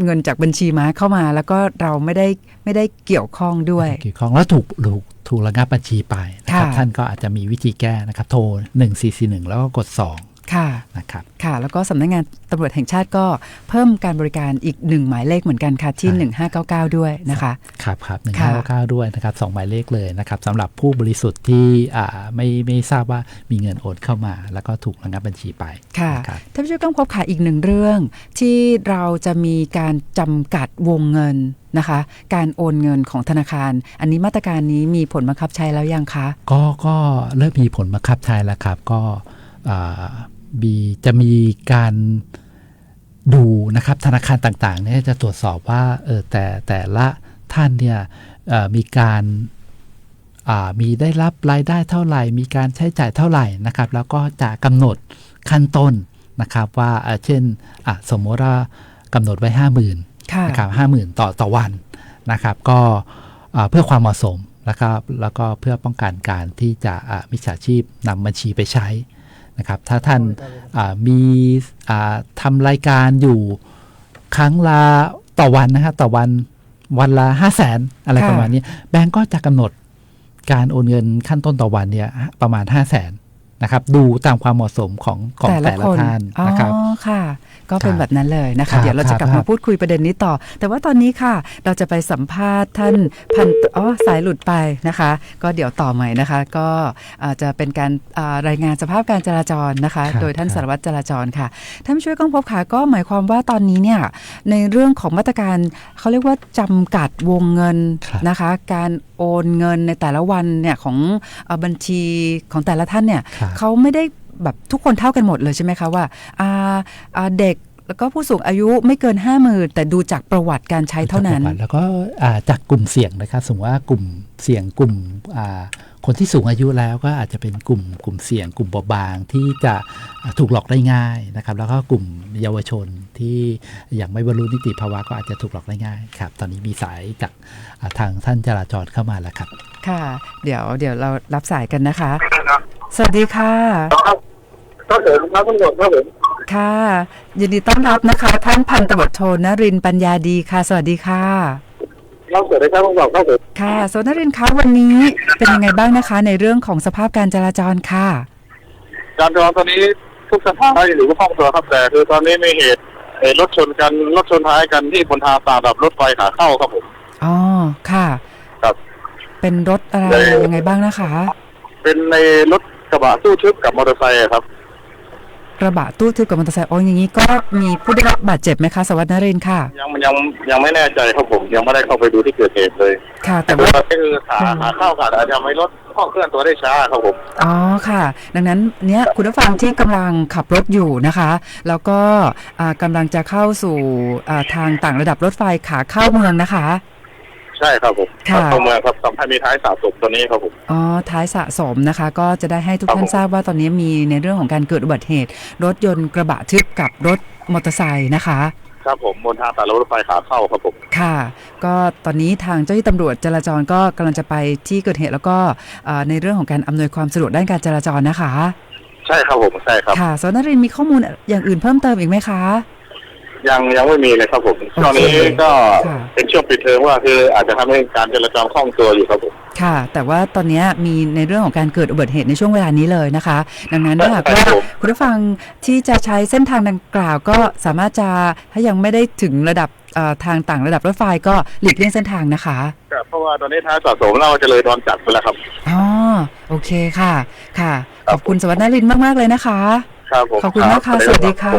เงินจากบัญชีม้าเข้ามาแล้วก็เราไม่ได้เกี่ยวข้องด้วยเกี่ยวข้องแล้วถูกระงับบัญชีไปนะครับท่านก็อาจจะมีวิธีแก้นะครับโทร1441แล้วก็กด2นะครับแล้วก็สำนักงานตำรวจแห่งชาติก็เพิ่มการบริการอีก1หมายเลขเหมือนกันค่ะที่1599ด้วยนะคะครับ1599ด้วยนะครับ2หมายเลขเลยนะครับสำหรับผู้บริสุทธิ์ที่ไม่ทราบว่ามีเงินโอนเข้ามาแล้วก็ถูกระงับบัญชีไปค่ะท่านผู้ช่วยต้องพบค่ะอีกหนึ่งเรื่องที่เราจะมีการจำกัดวงเงินนะคะการโอนเงินของธนาคารอันนี้มาตรการนี้มีผลบังคับใช้แล้วยังคะก็เริ่มมีผลบังคับใช้แล้วครับก็จะมีการดูนะครับธนาคารต่างๆเนี่ยจะตรวจสอบว่าแต่ละท่านเนี่ยมีการมีได้รับรายได้เท่าไหร่มีการใช้จ่ายเท่าไหร่นะครับแล้วก็จะกำหนดขั้นต้นนะครับว่าเช่นสมมติว่ากำหนดไว้ 50,000 นะครับ 50,000 ต่อวันนะครับก็เพื่อความเหมาะสมแล้วก็เพื่อป้องกันการที่จะมิจฉาชีพนำบัญชีไปใช้นะครับถ้าท่านมีทำรายการอยู่ครั้งละต่อวันนะครับต่อวันละ 500,000 อะไรประมาณนี้แบงก์ก็จะกำหนดการโอนเงินขั้นต้นต่อวันเนี่ยประมาณ 500,000 นะครับดูตามความเหมาะสมของแต่ละท่านนะครับค่ะก็เป็นแบบนั้นเลยนะคะเดี๋ยวเราจะกลับมาพูดคุยประเด็นนี้ต่อแต่ว่าตอนนี้ค่ะเราจะไปสัมภาษณ์ท่านสายหลุดไปนะคะก็เดี๋ยวต่อใหม่นะคะก็จะเป็นการรายงานสภาพการจราจรนะคะโดยท่านสารวัตรจราจรค่ะท่านช่วยก้องพบค่ะก็หมายความว่าตอนนี้เนี่ยในเรื่องของมาตรการเขาเรียกว่าจำกัดวงเงินนะคะการโอนเงินในแต่ละวันเนี่ยของบัญชีของแต่ละท่านเนี่ยเขาไม่ได้แบบทุกคนเท่ากันหมดเลยใช่ไหมคะว่าเด็กแล้วก็ผู้สูงอายุไม่เกิน 50,000 แต่ดูจากประวัติการใช้เท่านั้นแล้วก็จากกลุ่มเสี่ยงนะครับสมมติว่ากลุ่มเสี่ยงกลุ่มคนที่สูงอายุแล้วก็อาจจะเป็นกลุ่มเสี่ยงกลุ่มเบาบางที่จะถูกหลอกได้ง่ายนะครับแล้วก็กลุ่มเยาวชนที่ยังไม่บรรลุนิติภาวะก็อาจจะถูกหลอกได้ง่ายครับตอนนี้มีสายจากทางท่านจราจรเข้ามาแล้วครับค่ะเดี๋ยวเรารับสายกันนะคะสวัสดีค่ะครับผมครับตำรวจครับผมค่ะยินดีต้อนรับนะคะท่านพันตำรวจโทนรินทร์ปัญญาดีค่ะสวัสดีค่ะสวัสดีครับผมครับผมค่ะโซนรินทร์คะวันนี้เป็นยังไงบ้างนะคะในเรื่องของสภาพการจราจรค่ะการจราจรตอนนี้ทุกสถานีหรือว่าคล่องตัวครับแต่คือตอนนี้มีเหตุรถชนท้ายกันที่บนทางต่างระดับรถไฟขาเข้าครับผมอ๋อค่ะครับเป็นรถอะไรยังไงบ้างนะคะเป็นในรถกระบะตู้ทึบกับมอเตอร์ไซค์ครับกระบะตู้ทึบกับมอเตอร์ไซค์อย่างนี้ก็มีผู้ได้รับบาดเจ็บไหมคะสวัสดิ์นรินทร์ค่ะยังไม่แน่ใจครับผมยังไม่ได้เข้าไปดูที่เกิดเหตุเลยค่ะแต่ว่าคือขาเข้าค่ะอาจจะไม่รถข้อเคลื่อนตัวได้ช้าครับผมอ๋อค่ะดังนั้นเนี้ยคุณผู้ฟังที่กำลังขับรถอยู่นะคะแล้วก็กำลังจะเข้าสู่ทางต่างระดับรถไฟขาเข้าเมืองนะคะ ใช่ครับผม ค่ะ เข้าเมืองครับทำให้มีท้ายสะสมตัวนี้ครับผม อ๋อท้ายสะสมนะคะก็จะได้ให้ทุก ครับ ท่าน ผม ทราบว่าตอนนี้มีในเรื่องของการเกิดอุบัติเหตุรถยนต์กระบะทึบกับรถมอเตอร์ไซค์นะคะ ครับผมบนทางสายรถไฟขาเข้าครับผม ค่ะก็ตอนนี้ทางเจ้าหน้าที่ตำรวจจราจรก็กำลังจะไปที่เกิดเหตุแล้วก็ในเรื่องของการอำนวยความสะดวกด้านการจราจรนะคะ ใช่ครับผมใช่ครับ ค่ะสวนนรินทร์มีข้อมูลอย่างอื่นเพิ่มเติมอีกไหมคะ ยังไม่มีเลยครับผมช่วงนี้ก็ ค่ะ เป็นช่วงปิดเทอมว่าคืออาจจะทำให้การจราจรคล่องตัวอยู่ครับผม ค่ะแต่ว่าตอนนี้มีในเรื่องของการเกิดอุบัติเหตุในช่วงเวลานี้เลยนะคะดังนั้นถ้าหากว่าคุณผู้ฟังที่จะใช้เส้นทางดังกล่าวก็สามารถจะถ้ายังไม่ได้ถึงระดับทางต่างระดับรถไฟก็หลีกเลี่ยงเส้นทางนะคะ เพราะว่าตอนนี้ท้ายสะสมเราจะเลยดอนจัดไปแล้วครับ อ๋อโอเคค่ะค่ะขอบคุณสวัสดิ์นรินทร์มากๆเลยนะคะ ครับผม ขอบคุณมากค่ะสวัสดีค่ะ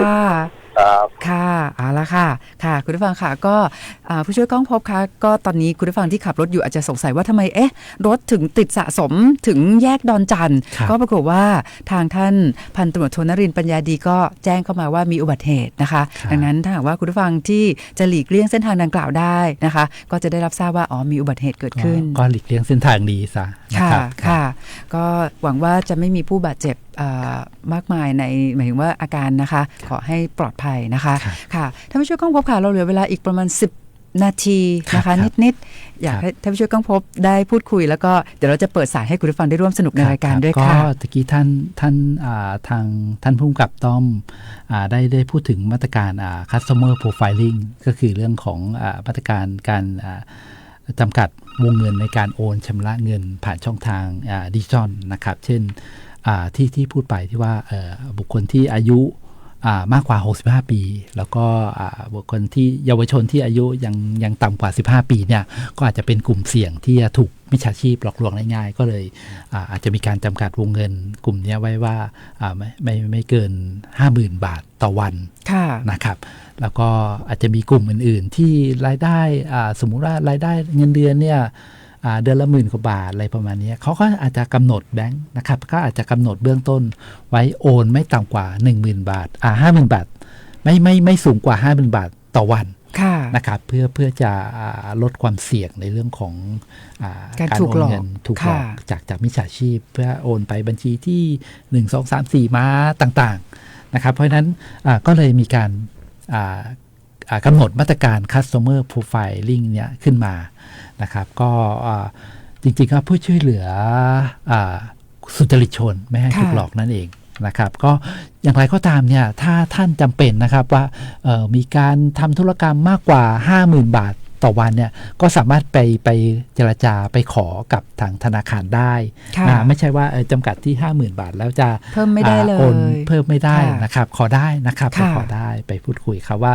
ครับ ค่ะเอาละค่ะค่ะคุณผู้ฟังค่ะก็ผู้ช่วยก้องพบค่ะก็ตอนนี้คุณผู้ฟังที่ขับรถอยู่อาจจะสงสัยว่าทำไมรถถึงติดสะสมถึงแยกดอนจันทร์ก็ปรากฏว่าทางท่านพันตำรวจโทนรินทร์ปัญญาดีก็แจ้งเข้ามาว่ามีอุบัติเหตุนะคะดังนั้นถ้าหากว่าคุณผู้ฟังที่จะหลีกเลี่ยงเส้นทางดังกล่าวได้นะคะก็จะได้รับทราบว่ามีอุบัติเหตุเกิดขึ้น ก็หลีกเลี่ยงเส้นทางดีซะนะ ค่ะ ครับ ค่ะก็หวังว่าจะไม่มีผู้บาดเจ็บมากมายในหมายถึงว่าอาการนะคะขอให้ปลอดภัยนะคะค่ะท่านผู้ช่วยก้องพบค่ะเราเหลือเวลาอีกประมาณ10 นาทีนะคะนิดๆอยากให้ท่านผู้ช่วยก้องพบได้พูดคุยแล้วก็เดี๋ยวเราจะเปิดสายให้คุณผู้ฟังได้ร่วมสนุกในรายการด้วยค่ะ ก็ตะกี้ท่านทางท่านผู้กำกับต้อมได้พูดถึงมาตรการcustomer profiling ก็คือเรื่องของมาตรการการจำกัดวงเงินในการโอนชำระเงินผ่านช่องทางดิจิทัลนะครับเช่นที่พูดไปที่ว่าบุคคลที่อายุมากกว่า65ปีแล้วก็บุคคลที่เยาวชนที่อายุยังต่ำกว่า15ปีเนี่ยก็อาจจะเป็นกลุ่มเสี่ยงที่จะถูกมิจฉาชีพหลอกลวงได้ง่ายก็เลยอาจจะมีการจำกัดวงเงินกลุ่มนี้ไว้ว่าไม่เกิน 50,000 บาทต่อวันนะครับแล้วก็อาจจะมีกลุ่มอื่นๆที่รายได้สมมุติว่ารายได้เงินเดือนเนี่ยเดือนละ10,000 กว่าบาทอะไรประมาณนี้เขาก็อาจจะกำหนดแบงค์นะครับก็อาจจะกำหนดเบื้องต้นไว้โอนไม่ต่ำกว่า 10,000 บาท50,000 บาทไม่สูงกว่า 50,000 บาทต่อวันนะครับเพื่อจะลดความเสี่ยงในเรื่องของการโอนเงินถูกหลอกจากมิจฉาชีพเพื่อโอนไปบัญชีที่1 2 3 4ม้าต่างๆนะครับเพราะฉะนั้นก็เลยมีการกำหนดมาตรการ customer profiling เนี่ยขึ้นมานะครับก็จริงๆก็เพื่อช่วยเหลือสุจริตชนไม่ให้ถูกหลอกนั่นเองนะครับก็อย่างไรก็ตามเนี่ยถ้าท่านจำเป็นนะครับว่ามีการทำธุรกรรมมากกว่า 50,000 บาทต่อวันเนี่ยก็สามารถไปเจรจาไปขอกับทางธนาคารได้นะไม่ใช่ว่าจำกัดที่ 50,000 บาทแล้วจะเพิ่มไม่ได้เลย โอนเพิ่มไม่ได้นะครับขอได้นะครับไปขอได้ไปพูดคุยครับว่า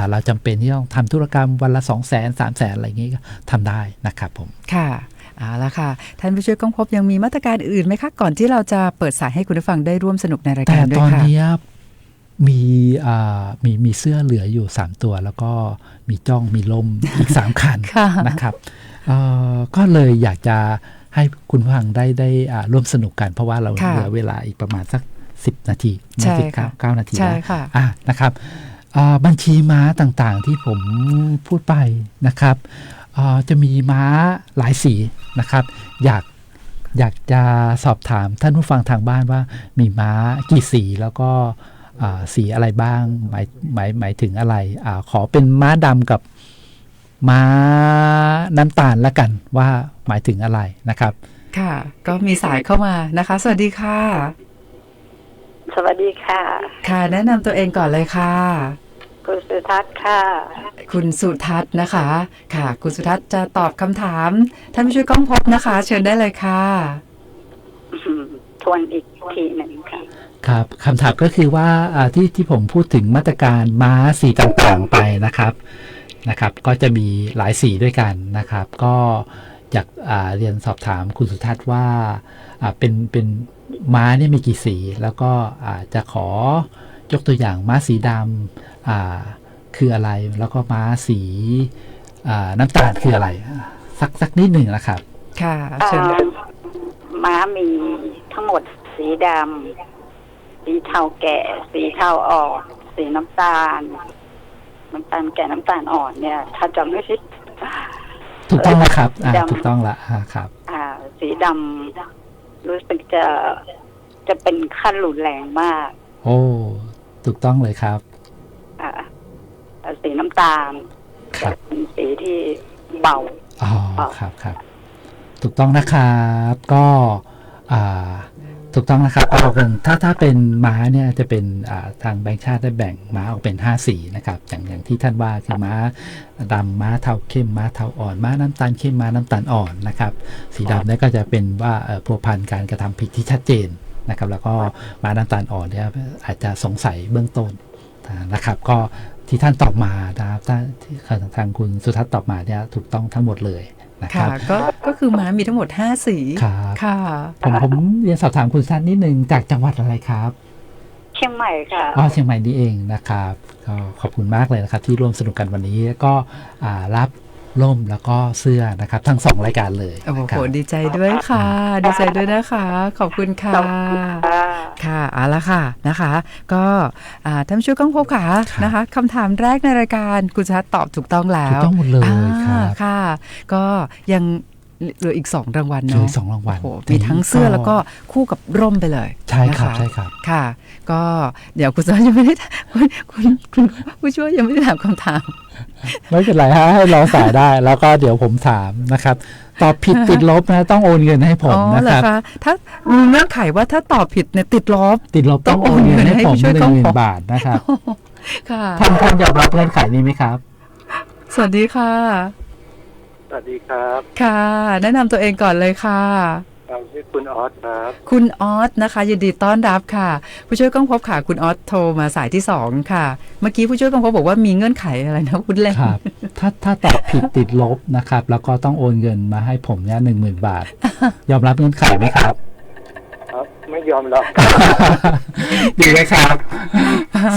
เราจำเป็นที่ต้องทำธุรกรรมวันละ 200,000 300,000 อะไรอย่างงี้ก็ทำได้นะครับผมค่ะเอาละค่ะท่านผู้ช่วยก้องพบยังมีมาตรการอื่นไหมคะก่อนที่เราจะเปิดสายให้คุณผู้ฟังได้ร่วมสนุกในรายการด้วยค่ะแต่ตอนนี้มีเสื้อเหลืออยู่3ตัวแล้วก็มีจ้องมีลมอีก3คันนะครับก็เลยอยากจะให้คุณผู้ฟังได้ร่วมสนุกกันเพราะว่าเราเหลือเวลาอีกประมาณสัก10 นาที9 นาทีนะครับบัญชีม้าต่างๆที่ผมพูดไปนะครับจะมีม้าหลายสีนะครับอยากจะสอบถามท่านผู้ฟังทางบ้านว่ามีม้ากี่สีแล้วก็สีอะไรบ้างหมายถึงอะไรขอเป็นม้าดำกับม้าน้ำตาลละกันว่าหมายถึงอะไรนะครับค่ะก็มีสายเข้ามานะคะสวัสดีค่ะสวัสดีค่ะค่ะแนะนำตัวเองก่อนเลยค่ะคุณสุทัศน์ค่ะคุณสุทัศน์นะคะค่ะคุณสุทัศน์จะตอบคำถามท่านผู้ช่วยก้องพบนะคะเชิญได้เลยค่ะทวนอีกทีหนึ่งค่ะครับคำถามก็คือว่าที่ผมพูดถึงมาตรการม้าสีต่างๆไปนะครับก็จะมีหลายสีด้วยกันนะครับก็อยากเรียนสอบถามคุณสุทัศน์ว่าเป็นม้าเนี่ยมีกี่สีแล้วก็จะขอยกตัวอย่างม้าสีดำคืออะไรแล้วก็ม้าสีน้ำตาลคืออะไรสักนิดหนึ่งนะครับค่ะเชิญม้ามีทั้งหมดสีดำสีเทาแก่สีเทาอ่อนสีน้ำตาลแก่น้ำตาลอ่อนเนี่ยถ้าจำไม่ผิดถู ถูกต้องแล้วครับถูกต้องละครับ สีดำรู้สึกจะเป็นขั้นรุนแรงมาก โอ้ถูกต้องเลยครับสีน้ำตาลจะเป็นสีที่เบาครับครับถูกต้องนะครับก็ถูกต้องนะครับเอาเป็นถ้าเป็นม้าเนี่ยจะเป็นทางแบงค์ชาติได้แบ่งม้าออกเป็น5สีนะครับอย่างที่ท่านว่าคือม้าดำม้าเทาเข้มม้าเทาอ่อนม้าน้ำตาลเข้มม้าน้ำตาลอ่อนนะครับสีดำเนี่ยก็จะเป็นว่าพัวพันการกระทำผิดที่ชัดเจนนะครับแล้วก็ม้าน้ำตาลอ่อนเนี่ยอาจจะสงสัยเบื้องต้นนะครับก็ที่ท่านตอบมานะครับทางคุณสุทัศน์ตอบมาเนี่ยถูกต้องทั้งหมดเลยนะครับก็คือม้ามีทั้งหมด5สีค่ะผมเรียนสอบถามคุณสุทัศน์นิดนึงจากจังหวัดอะไรครับเชียงใหม่ค่ะเชียงใหม่นี่เองนะครับก็ขอบคุณมากเลยนะครับที่ร่วมสนุกกันวันนี้ก็รับร่มแล้วก็เสื้อนะครับทั้ง2รายการเลยโอ้โหดีใจด้วยค่ะดีใจด้วยนะคะขอบคุณค่ะค่ะเอาละค่ะนะคะก็ท่านช่วยก้องพบค่ะนะคะคำถามแรกในรายการคุณชัดตอบถูกต้องแล้วถูกต้องหมดเลยค่ะก็ยังเหลืออีก2รางวัลเนาะเหลือ2รางวัลมีทั้งเสื้อแล้วก็คู่กับร่มไปเลยใช่ครับใช่ครับค่ะก็เดี๋ยวคุณชัดยังไม่ได้คุณผู้ช่วยยังไม่ได้ถามคำถามไม่เป็นไรฮะให้รอสายได้แล้วก็เดี๋ยวผมถามนะครับตอบผิดติดลบนะต้องโอนเงินให้ผมนะครับถ้าเงื่อนไขว่าถ้าตอบผิดเนี่ยติดลบต้องโอนเงินให้ผม10,000 บาทนะครับค่ะท่านยอมรับเงื่อนไขนี้ไหมครับสวัสดีค่ะสวัสดีครับค่ะแนะนำตัวเองก่อนเลยค่ะชื่อคุณออสครับคุณออสนะคะยินดีต้อนรับค่ะผู้ช่วยก้องพบค่ะคุณออสโทรมาสายที่2ค่ะเมื่อกี้ผู้ช่วยก้องพบบอกว่ามีเงื่อนไขอะไรนะคุณเล่นครับถ้าตอบผิดติดลบนะครับแล้วก็ต้องโอนเงินมาให้ผมเนี่ย10,000 บาทยอมรับเงื่อนไขไหมครับไม่ยอมรับดีไหมครับ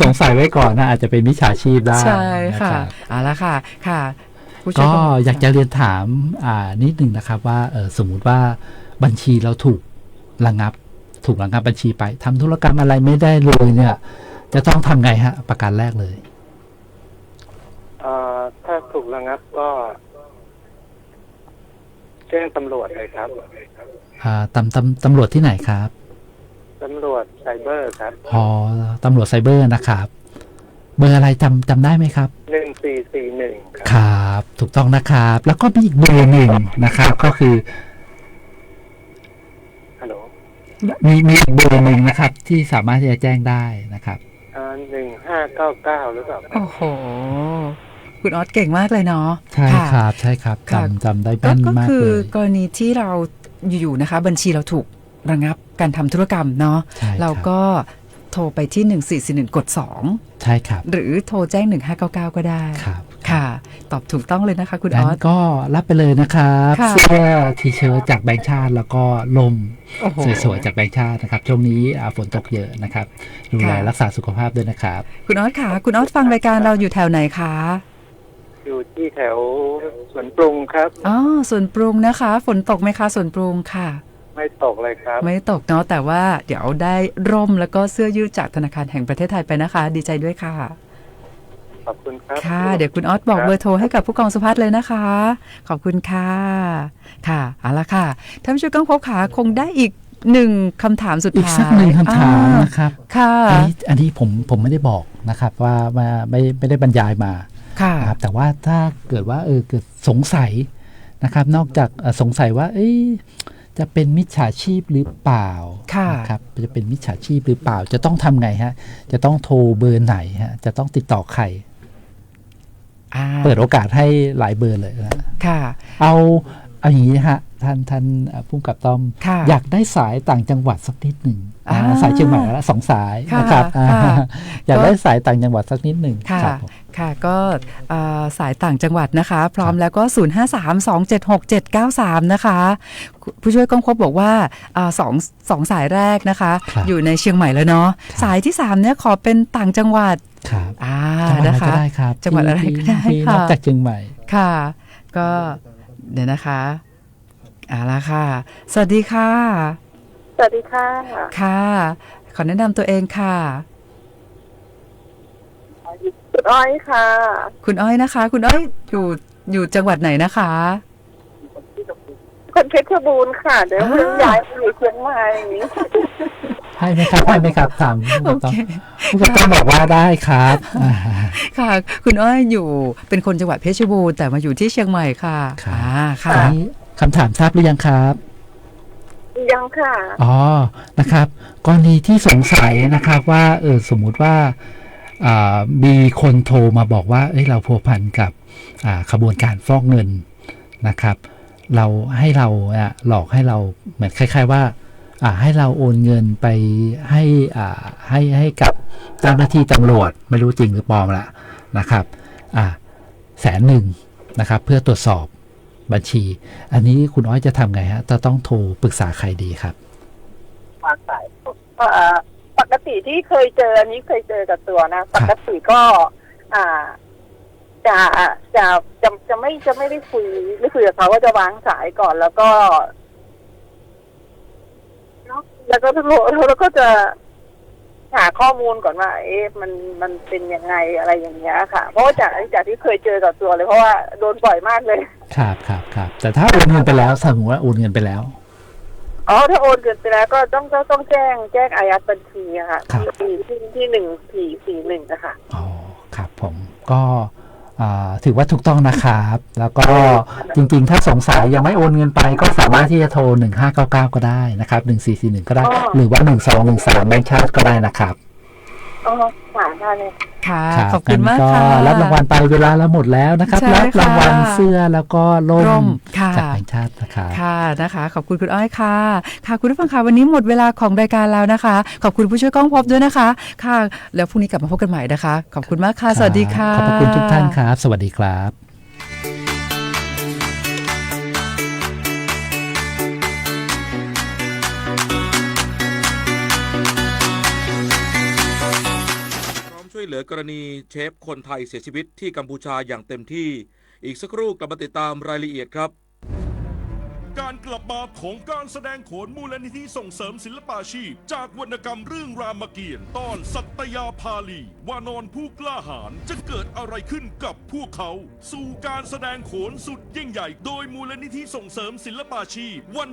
สงสัยไว้ก่อนนะอาจจะเป็นมิจฉาชีพได้ใช่ค่ะเอาละค่ะค่ะก็อยากจะเรียนถามนิดนึงนะครับว่าสมมุติว่าบัญชีเราถูกระงับบัญชีไปทำธุรกรรมอะไรไม่ได้เลยเนี่ยจะต้องทำไงฮะประการแรกเลยถ้าถูกระงับก็แจ้งตำรวจเลยครับตำรวจที่ไหนครับตำรวจไซเบอร์ครับตำรวจไซเบอร์นะครับเบอร์อะไรจำได้ไหมครับ1441ครับถูกต้องนะครับแล้วก็มีอีกเบอร์หนึ่งนะครับก็คือฮัลโหลมีอีกเบอร์หนึ่งนะครับที่สามารถที่จะแจ้งได้นะครับ1599หรือเปล่าโอ้โหคุณออสเก่งมากเลยเนาะใช่ครับจำได้แม่นมากเลยก็คือกรณีที่เราอยู่นะคะบัญชีเราถูกระงับการทำธุรกรรมเนาะเราก็โทรไปที่1441กด2ใช่ครับหรือโทรแจ้ง1599ก็ได้ครับค่ะตอบถูกต้องเลยนะคะคุณออสก็รับไปเลยนะครับเสื้อทีเชิ้ตจากแบงค์ชาติแล้วก็ลมสวยๆจากแบงค์ชาตินะครับช่วงนี้ฝนตกเยอะนะครับดูแลรักษาสุขภาพด้วยนะครับคุณออสค่ะคุณออสฟังรายการเราอยู่แถวไหนคะอยู่ที่แถวสวนปรุงครับสวนปรุงนะคะฝนตกไหมคะสวนปรุงค่ะไม่ตกเลยครับไม่ตกเนาะแต่ว่าเดี๋ยวได้ร่มแล้วก็เสื้อยืดจากธนาคารแห่งประเทศไทยไปนะคะดีใจด้วยค่ะขอบคุณครับค่ะเดี๋ยวคุณออสบอกเบอร์โทรให้กับผู้กองสุภัทรเลยนะคะขอบคุณค่ะค่ะเอาละค่ะท่านผู้ช่วยก้องพบขาคงได้อีก1คำถามสุดท้ายอีกสัก1คำถามนะครับค่ะอันนี้ผมไม่ได้บอกนะครับว่าไม่ได้บรรยายมาครับแต่ว่าถ้าเกิดว่าเกิดสงสัยนะครับนอกจากสงสัยว่าจะเป็นมิจฉาชีพหรือเปล่านะครับจะเป็นมิจฉาชีพหรือเปล่าจะต้องทำไงฮะจะต้องโทรเบอร์ไหนฮะจะต้องติดต่อใครเปิดโอกาสให้หลายเบอร์เลยนะค่ะเอาอย่างนี้ฮะท่านผู้กำกับต้อมอยากได้สายต่างจังหวัดสักนิดหนึ่งสายเชียงใหม่แล้ว2 สายนะครับอยากได้สายต่างจังหวัดสักนิดหนึ่งค่ะก็สายต่างจังหวัดนะคะพร้อมแล้วก็0532767793นะคะผู้ช่วยก้องพบบอกว่าสองสายแรกนะคะอยู่ในเชียงใหม่แล้วเนาะสายที่3เนี่ยขอเป็นต่างจังหวัดครับนะคะจังหวัดอะไรก็ได้ค่ะนอกจากเชียงใหม่ค่ะก็เดี๋ยวนะคะเอาละค่ะสวัสดีค่ะสวัสดีค่ะค่ะขอแนะนำตัวเองค่ะคุณอ้อยค่ะคุณอ้อยนะคะคุณอ้อยอยู่จังหวัดไหนนะคะ คนเพชรบูรณ์ค่ะเดี๋ยวเพิ่งย้ายไปอยู่เชียงใหม่ ให้ไหมครับถามผู้กำกับบอกว่าได้ครับค่ะคุณอ้อยอยู่เป็นคนจังหวัดเพชรบูรณ์แต่มาอยู่ที่เชียงใหม่ค่ะค่ะนี้คำถามทราบหรือยังครับยังค่ะอ๋อนะครับกรณีที่สงสัยนะครับว่าสมมุติว่ามีคนโทรมาบอกว่าเราพัวพันกับขบวนการฟอกเงินนะครับเราหลอกให้เราเหมือนคล้ายๆว่าให้เราโอนเงินไปให้กับเจ้าหน้าที่ตำรวจไม่รู้จริงหรือปลอมละนะครับ100,000นะครับเพื่อตรวจสอบบัญชีอันนี้คุณอ้อยจะทำไงฮะจะต้องโทรปรึกษาใครดีครับปกติที่เคยเจออันนี้เคยเจอกับตัวนะปกติก็จะไม่ได้คุยกับเขาก็จะวางสายก่อนแล้วก็แล้วก็จะหาข้อมูลก่อนว่ามันเป็นยังไงอะไรอย่างเงี้ยค่ะเพราะว่าจากที่เคยเจอกับตัวเลยเพราะว่าโดนบ่อยมากเลยครับแต่ถ้าโอนเงินไปแล้วสมมติว่าโอนเงินไปแล้วถ้าโอนเงินไปแล้วก็ต้องแจ้งอายัดบัญชีค่ะที่1441นะคะอ๋อครับผมก็ถือว่าถูกต้องนะครับแล้วก็จริงๆถ้าสงสัยยังไม่โอนเงินไปก็สามารถที่จะโทร1599ก็ได้นะครับ1441ก็ได้หรือว่า1213แบงก์ชาติก็ได้นะครับได้เลยค่ะขอบคุณมากค่ะรับรางวัลไปเวลาแล้วหมดแล้วนะครับรับรางวัลเสื้อแล้วก็ร่มจากแบงก์ชาตินะครับค่ะนะคะขอบคุณคุณอ้อยค่ะคุณผู้ฟังค่ะวันนี้หมดเวลาของรายการแล้วนะคะขอบคุณผู้ช่วยกล้องพบด้วยนะคะค่ะแล้วพรุ่งนี้กลับมาพบกันใหม่นะคะขอบคุณมากค่ะสวัสดีค่ะขอบคุณทุกท่านครับสวัสดีครับช่วยเหลือกรณีเชฟคนไทยเสียชีวิตที่กัมพูชาอย่างเต็มที่อีกสักครู่กลับมาติดตามรายละเอียดครับการกลับมาของการแสดงโขนมูลนิธิส่งเสริมศิลปาชีพจากวรรณกรรมเรื่องรามเกียรติ์ตอนสัตยาภาลีวานอนผู้กล้าหาญจะเกิดอะไรขึ้นกับพวกเขาสู่การแสดงโขนสุดยิ่งใหญ่โดยมูลนิธิส่งเสริมศิลปาชีพวัน